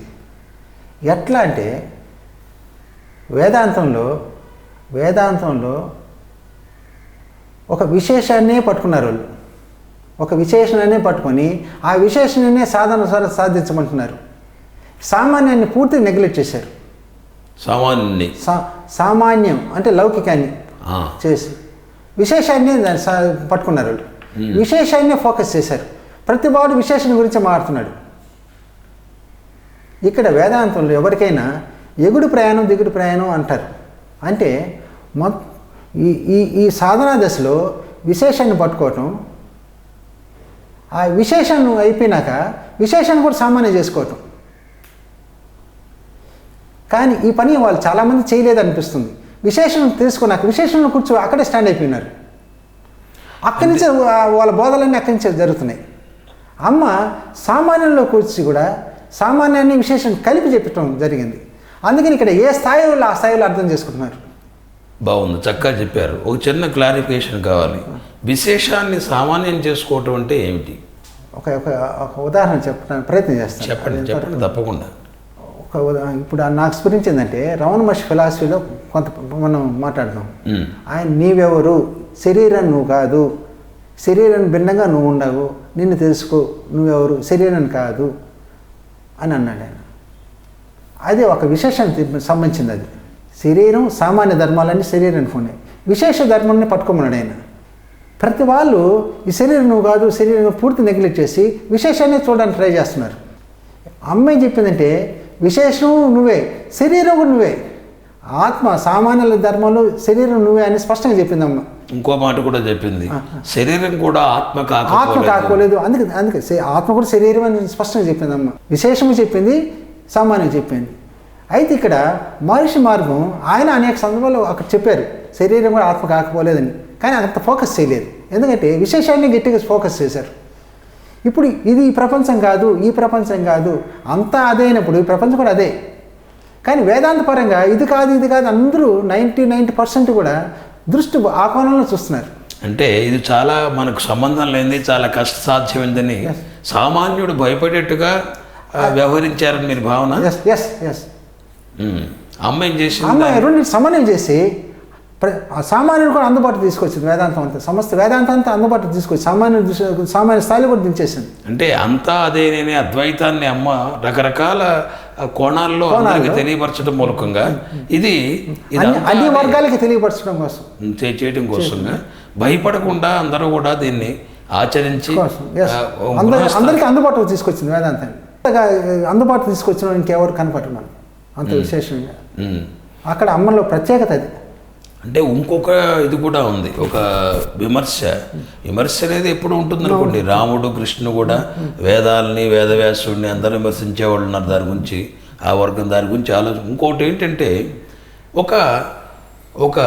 ఎట్లా అంటే వేదాంతంలో ఒక విశేషాన్నే పట్టుకున్నారు వాళ్ళు. ఒక విశేషణాన్నే పట్టుకొని ఆ విశేషణనే సాధించమంటున్నారు. సామాన్యాన్ని పూర్తిగా నెగ్లెక్ట్ చేశారు. సామాన్యం అంటే లౌకికాన్ని చేసి విశేషాన్ని పట్టుకున్నారు వాళ్ళు. విశేషాన్నే ఫోకస్ చేశారు. ప్రతి వాడు విశేషణ గురించి మాట్లాడుతున్నాడు. ఇక్కడ వేదాంతంలో ఎవరికైనా ఎగుడు ప్రయాణం దిగుడు ప్రయాణం అంటారు. అంటే ఈ సాధనా దశలో విశేషాన్ని పట్టుకోవటం, ఆ విశేషాన్ని అయిపోయినాక విశేషాన్ని కూడా సామాన్యం చేసుకోవటం. కానీ ఈ పని వాళ్ళు చాలామంది చేయలేదనిపిస్తుంది. విశేషం తెలుసుకున్నాక విశేషంలో కూర్చో అక్కడే స్టాండ్ అయిపోయినారు. అక్కడి నుంచే వాళ్ళ బోధలన్నీ అక్కడి నుంచే జరుగుతున్నాయి. అమ్మ సామాన్యంలో కూర్చి కూడా సామాన్యాన్ని విశేషం కలిపి చెప్పటం జరిగింది. అందుకని ఇక్కడ ఏ స్థాయిలో ఆ స్థాయిలో అర్థం చేసుకుంటున్నారు. బాగుంది, చక్కగా చెప్పారు. ఒక చిన్న క్లారిఫికేషన్ కావాలి. విశేషాన్ని సామాన్యం చేసుకోవటం అంటే ఏమిటి? ఒక ఉదాహరణ చెప్పడానికి ప్రయత్నం చేస్తాను. చెప్పండి తప్పకుండా. ఇప్పుడు నాకు స్ఫురించి ఏంటంటే రమణ మహర్షి ఫిలాసఫీలో కొంత మనం మాట్లాడదాం. ఆయన నీవెవరు, శరీరం నువ్వు కాదు, శరీరం భిన్నంగా నువ్వు ఉండవు, నిన్ను తెలుసుకో, నువ్వెవరు, శరీరం కాదు అని అన్నాడు ఆయన. అది ఒక విశేషానికి సంబంధించింది. అది శరీరం సామాన్య ధర్మాలన్నీ శరీరానికి ఉన్నాయి, విశేష ధర్మాన్ని పట్టుకోమన్నాడు ఆయన. ప్రతి వాళ్ళు ఈ శరీరం నువ్వు కాదు, శరీరం పూర్తి నెగ్లెక్ట్ చేసి విశేషాన్ని చూడడానికి ట్రై చేస్తున్నారు. అమ్మాయి చెప్పిందంటే విశేషం నువ్వే, శరీరం కూడా నువ్వే. ఆత్మ సామాన్యుల ధర్మంలో శరీరం నువ్వే అని స్పష్టంగా చెప్పిందమ్మ. ఇంకో మాట కూడా చెప్పింది, శరీరం కూడా ఆత్మ ఆత్మ కాకపోలేదు, అందుకే ఆత్మ కూడా శరీరం అని స్పష్టంగా చెప్పిందమ్మ. విశేషము చెప్పింది, సామాన్యం చెప్పింది. అయితే ఇక్కడ మహర్షి మార్గం ఆయన అనేక సందర్భాల్లో అక్కడ చెప్పారు శరీరం కూడా ఆత్మ కాకపోలేదని, కానీ అంత ఫోకస్ చేయలేదు. ఎందుకంటే విశేషాన్ని గట్టిగా ఫోకస్ చేశారు. ఇప్పుడు ఇది ఈ ప్రపంచం కాదు, ఈ ప్రపంచం కాదు, అంతా అదే అయినప్పుడు ఈ ప్రపంచం కూడా అదే. కానీ వేదాంత పరంగా ఇది కాదు అందరూ 90% కూడా దృష్టి ఆ కోణంలో చూస్తున్నారు. అంటే ఇది చాలా మనకు సంబంధం లేనిది, చాలా కష్టసాధ్యమైందని సామాన్యుడు భయపడేట్టుగా వ్యవహరించారని మీరు భావన. ఎస్ అమ్మ ఏం చేసింది? అమ్మ రెండు సమన్వయం చేసి సామాన్యుడు కూడా అందుబాటు తీసుకొచ్చింది. వేదాంతం అంతా, సమస్త వేదాంతం అంతా అందుబాటు తీసుకొచ్చి సామాన్య స్థాయిలో కూడా దించేసింది. అంటే అంతా అదేనే అద్వైతాన్ని అమ్మ రకరకాల కోణాల్లో అందరికి తెలియపరచడం మూలకంగా ఇది అన్ని వర్గాలకి తెలియపరచడం కోసం చేయడం కోసంగా భయపడకుండా అందరూ కూడా దీన్ని ఆచరించి అందరికీ అందుబాటులో తీసుకొచ్చింది వేదాంతాన్ని. అందుబాటు తీసుకొచ్చిన ఇంకెవరు కనపడరు మనం అంత విశేషంగా. అక్కడ అమ్మలో ప్రత్యేకత అది. అంటే ఇంకొక ఇది కూడా ఉంది, ఒక విమర్శ అనేది ఎప్పుడు ఉంటుంది అనుకోండి. రాముడు కృష్ణుడు కూడా వేదాలని వేదవ్యాసుడిని అందరూ విమర్శించేవాళ్ళు ఉన్నారు. దాని గురించి ఆ వర్గం దాని గురించి ఆలోచన. ఇంకోటి ఏంటంటే ఒక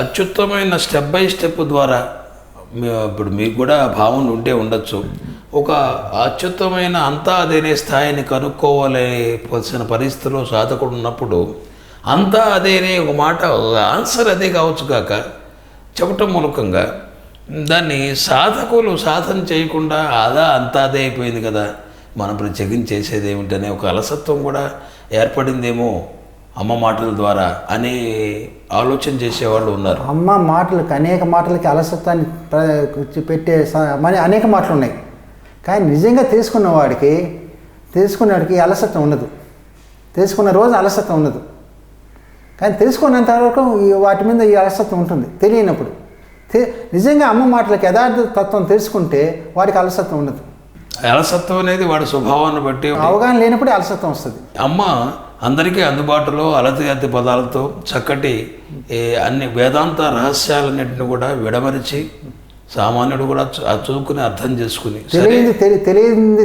అత్యుత్తమైన స్టెప్ బై స్టెప్ ద్వారా ఇప్పుడు మీకు కూడా భావన ఉంటే ఉండొచ్చు. ఒక అత్యుత్తమైన అంతా అదేనే స్థాయిని కనుక్కోవాల్సిన పరిస్థితిలో సాధకుడు ఉన్నప్పుడు అంతా అదేనే ఒక మాట ఆన్సర్ అదే కావచ్చు కాక చెప్పటం మూలకంగా దాన్ని సాధకులు సాధన చేయకుండా అంతా అదే అయిపోయింది కదా, మనం ప్రత్యేకం చేసేది ఏమిటనే ఒక అలసత్వం కూడా ఏర్పడిందేమో అమ్మ మాటల ద్వారా అనే ఆలోచన చేసేవాళ్ళు ఉన్నారు. అమ్మ మాటలకు అనేక మాటలకి అలసత్వాన్ని పెట్టే అనేక మాటలు ఉన్నాయి. కానీ నిజంగా తెలుసుకున్నవాడికి అలసత్వం ఉండదు. తెలుసుకున్న రోజు అలసత్వం ఉండదు. కానీ తెలుసుకున్నంత వరకు వాటి మీద ఈ అలసత్వం ఉంటుంది. తెలియనప్పుడు నిజంగా అమ్మ మాటలకి యథార్థ తత్వం తెలుసుకుంటే వాడికి అలసత్వం ఉండదు. అలసత్వం అనేది వాడి స్వభావాన్ని బట్టి అవగాహన లేనప్పుడే అలసత్వం వస్తుంది. అమ్మ అందరికీ అందుబాటులో అలతి పదాలతో చక్కటి అన్ని వేదాంత రహస్యాలన్నింటిని కూడా విడమరిచి సామాన్యుడు కూడా చదువుకుని అర్థం చేసుకుని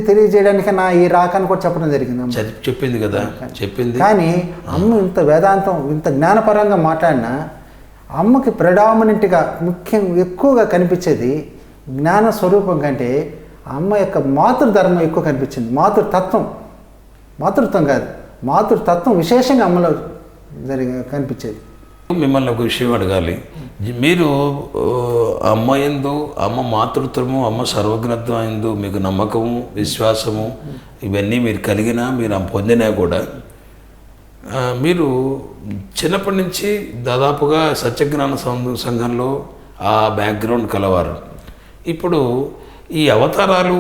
తెలియజేయడానికి నా ఈ రాకని కూడా చెప్పడం జరిగింది. చెప్పింది కదా, చెప్పింది. కానీ అమ్మ ఇంత వేదాంతం ఇంత జ్ఞానపరంగా మాట్లాడినా అమ్మకి ప్రెడామినెంట్గా ఎక్కువగా కనిపించేది జ్ఞాన స్వరూపం కంటే అమ్మ యొక్క మాతృధర్మం ఎక్కువ కనిపించింది. మాతృత్వం కాదు, మాతృతత్వం విశేషంగా అమ్మలో కనిపించేది. మిమ్మల్ని ఒక విషయం అడగాలి. మీరు అమ్మ యందు, అమ్మ మాతృత్వము, అమ్మ సర్వజ్ఞత్వం యందు మీకు నమ్మకము, విశ్వాసము ఇవన్నీ మీరు కలిగినా, మీరు పొందినా కూడా మీరు చిన్నప్పటి నుంచి దాదాపుగా సత్యజ్ఞాన సంఘంలో ఆ బ్యాక్గ్రౌండ్ కలవారు. ఇప్పుడు ఈ అవతారాలు,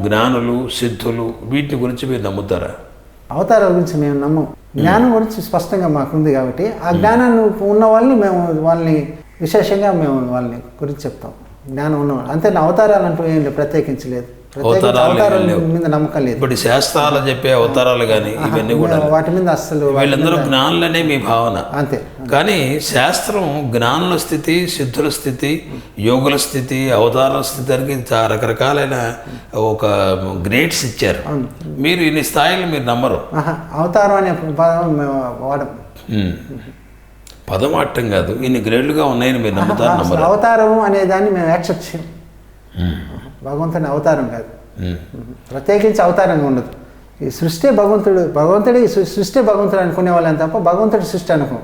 జ్ఞానులు, సిద్ధులు వీటి గురించి మీరు నమ్ముతారా? అవతారాల గురించి మేము నమ్మం. జ్ఞానం గురించి స్పష్టంగా మాకుంది కాబట్టి ఆ జ్ఞానాన్ని ఉన్న వాళ్ళని విశేషంగా మేము వాళ్ళని గురించి చెప్తాం. జ్ఞానం ఉన్నవాళ్ళు అంతే. అవతారాలు అంటూ ఏం లేదు, ప్రత్యేకించలేదు. మీద నమ్మకం లేదు. ఇప్పుడు శాస్త్రాలు చెప్పే అవతారాలు కానీ ఇవన్నీ కూడా వాటి మీద అస్సలు వీళ్ళందరూ జ్ఞానులనే మీ భావన. అంతే. కానీ శాస్త్రం జ్ఞానుల స్థితి, సిద్ధుల స్థితి, యోగుల స్థితి, అవతారాల స్థితి అని రకరకాలైన ఒక గ్రేడ్స్ ఇచ్చారు. మీరు ఇన్ని స్థాయిలు మీరు నమ్మరు. అవతారం అనే పదం వాడం. పదం ఆడటం కాదు, ఇన్ని గ్రేడ్లుగా ఉన్నాయని మీరు నమ్ముతారు, నమ్మరు? అవతారం అనే దాన్ని మేము యాక్సెప్ట్ చేయం. భగవంతుని అవతారం కాదు, ప్రత్యేకించి అవతారంగా ఉండదు. ఈ సృష్టి భగవంతుడే సృష్టి భగవంతుడు అనుకునే వాళ్ళని తప్ప భగవంతుడి సృష్టి అనుకో.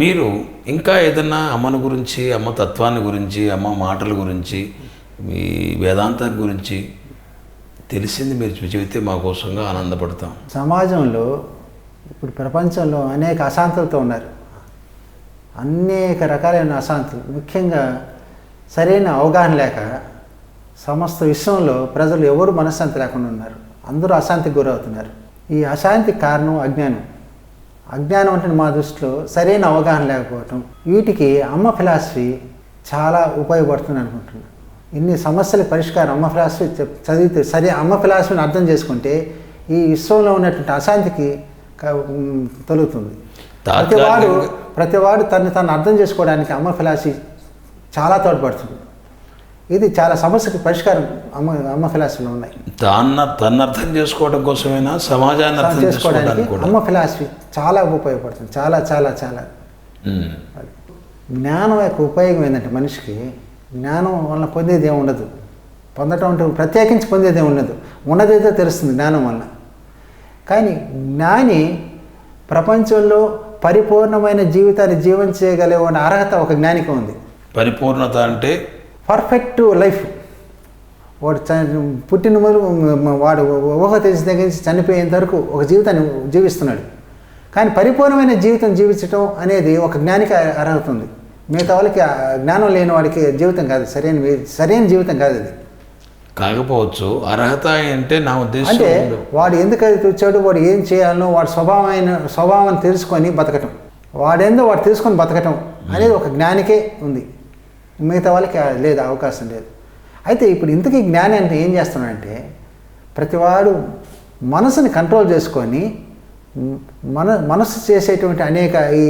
మీరు ఇంకా ఏదన్నా అమ్మను గురించి, అమ్మ తత్వాన్ని గురించి, అమ్మ మాటల గురించి, మీ వేదాంతాన్ని గురించి తెలిసింది మీరు చెబితే మా కోసంగా ఆనందపడతాం. సమాజంలో ఇప్పుడు ప్రపంచంలో అనేక అశాంతులతో ఉన్నారు. అనేక రకాలైన అశాంతులు, ముఖ్యంగా సరైన అవగాహన లేక సమస్త విశ్వంలో ప్రజలు ఎవరు మనశ్శాంతి లేకుండా ఉన్నారు. అందరూ అశాంతికి గురవుతున్నారు. ఈ అశాంతికి కారణం అజ్ఞానం అంటే మా దృష్టిలో సరైన అవగాహన లేకపోవటం. వీటికి అమ్మ ఫిలాసఫీ చాలా ఉపయోగపడుతుంది అనుకుంటున్నాను. ఇన్ని సమస్యలకు పరిష్కారం అమ్మ ఫిలాసఫీ చదివితే అమ్మ ఫిలాసఫీని అర్థం చేసుకుంటే ఈ విశ్వంలో ఉన్నటువంటి అశాంతికి తొలుగుతుంది. ప్రతివాడు తను అర్థం చేసుకోవడానికి అమ్మ ఫిలాసఫీ చాలా తోడ్పడుతుంది. ఇది చాలా సమస్యకి పరిష్కారం అమ్మ ఫిలాసఫీలో ఉన్నాయి. తను అర్థం చేసుకోవడం కోసమైనా సమాజాన్ని అర్థం చేసుకోవడానికి అమ్మ ఫిలాసఫీ చాలా ఉపయోగపడుతుంది. చాలా చాలా చాలా. జ్ఞానం యొక్క ఉపయోగం ఏంటంటే మనిషికి జ్ఞానం వలన పొందేది ఏమి ఉండదు. పొందటం అంటే ప్రత్యేకించి పొందేది ఏమి ఉండదు. ఉన్నదేదో తెలుస్తుంది జ్ఞానం వలన. కానీ జ్ఞాని ప్రపంచంలో పరిపూర్ణమైన జీవితాన్ని జీవించగలిగే అర్హత ఒక జ్ఞానికి ఉంది. పరిపూర్ణత అంటే పర్ఫెక్ట్ లైఫ్. వాడు పుట్టిన వాడు ఊహ తెలిసిన దగ్గర నుంచి చనిపోయేంత వరకు ఒక జీవితాన్ని జీవిస్తున్నాడు. కానీ పరిపూర్ణమైన జీవితం జీవించడం అనేది ఒక జ్ఞానికి అర్హత ఉంది. మిగతా వాళ్ళకి జ్ఞానం లేని వాడికి జీవితం కాదు, సరైన జీవితం కాదు అది. కాకపోవచ్చు అర్హత అంటే నా ఉద్దేశం అంటే వాడు ఎందుకు అది వచ్చాడు, వాడు ఏం చేయాలనో వాడు స్వభావాన్ని తెలుసుకొని బతకటం, వాడేందో వాడు తెలుసుకొని బతకటం అనేది ఒక జ్ఞానికే ఉంది. మిగతా వాళ్ళకి లేదు, అవకాశం లేదు. అయితే ఇప్పుడు ఇంతకీ జ్ఞాని అంటే ఏం చేస్తున్నాడంటే ప్రతివాడు మనసుని కంట్రోల్ చేసుకొని మనసు చేసేటువంటి అనేక ఈ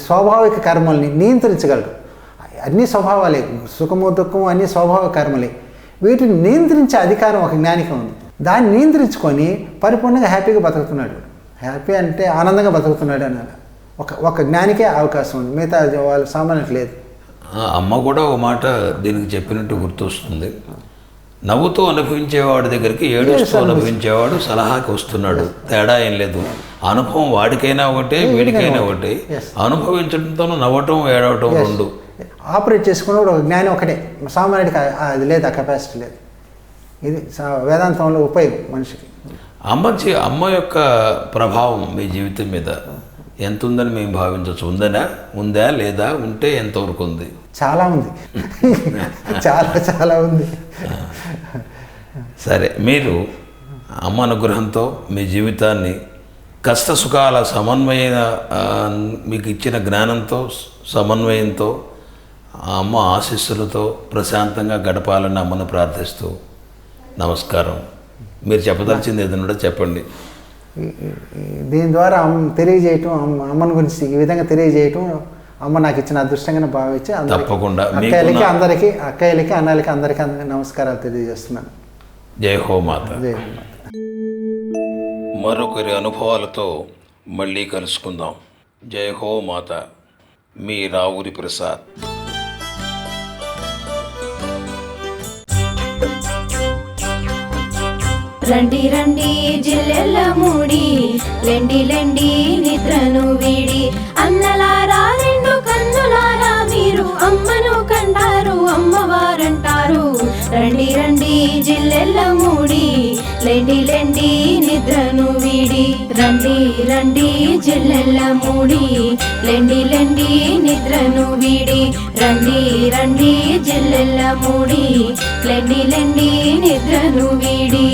స్వాభావిక కర్మల్ని నియంత్రించగలడు. అన్ని స్వభావాలే, సుఖము దుఃఖము అన్ని స్వభావ కర్మలే. వీటిని నియంత్రించే అధికారం ఒక జ్ఞానికి ఉంది. దాన్ని నియంత్రించుకొని పరిపూర్ణంగా హ్యాపీగా బతుకుతున్నాడు. హ్యాపీ అంటే ఆనందంగా బతుకుతున్నాడు అని ఒక జ్ఞానికే అవకాశం ఉంది. మిగతా వాళ్ళ సామాన్యులకు లేదు. అమ్మ కూడా ఒక మాట దీనికి చెప్పినట్టు గుర్తొస్తుంది. నవ్వుతూ అనుభవించేవాడి దగ్గరికి ఏడుస్తూ అనుభవించేవాడు సలహాకి వస్తున్నాడు. తేడా ఏం లేదు. అనుభవం వాడికైనా ఒకటే, వీడికైనా ఒకటే. అనుభవించడంతో నవ్వటం ఏడవటం రెండు. ఆపరేట్ చేసుకున్నప్పుడు ఒక జ్ఞానం ఒకటే. సామాన్యుడికి అది లేదు, ఆ కెపాసిటీ లేదు. ఇది వేదాంతంలో ఉపయోగం మనిషికి. అమ్మ యొక్క ప్రభావం మీ జీవితం మీద ఎంత ఉందని మేము భావించవచ్చు? ఉందా లేదా? ఉంటే ఎంతవరకు ఉంది? చాలా ఉంది. చాలా చాలా ఉంది. సరే, మీరు అమ్మ అనుగ్రహంతో మీ జీవితాన్ని కష్ట సుఖాల సమన్వయ మీకు ఇచ్చిన జ్ఞానంతో సమన్వయంతో అమ్మ ఆశీస్సులతో ప్రశాంతంగా గడపాలని అమ్మను ప్రార్థిస్తూ నమస్కారం. మీరు చెప్పదలిచింది ఏదన్నా చెప్పండి. దీని ద్వారా తెలియజేయటం, అమ్మని గురించి ఈ విధంగా తెలియజేయటం అమ్మ నాకు ఇచ్చిన అదృష్టంగా భావించి తప్పకుండా అక్కయ్యలకి అన్నలకి అందరికీ నమస్కారాలు తెలియజేస్తున్నాను. జై హో మాత. జై హో మాత. మరొకరి అనుభవాలతో మళ్ళీ కలుసుకుందాం. జై హో మాత. మీ రావురి ప్రసాద్. రండి రండి జిల్లెల్ల మూడి, లెండి లెండి నిద్రను వీడి, అన్నలారా రెండు కన్నులారా మీరు అమ్మను కంటారు, అమ్మవారంటారు. రండి రండి జిల్లెల్ల మూడి, లెండి లెండి నిద్రను వీడి. రండి రండి జిల్లెల్ల మూడి, లెండి లెండి నిద్రను వీడి. రండి రండి జిల్లెల్ల మూడి, లెండి లెండి నిద్రను వీడి.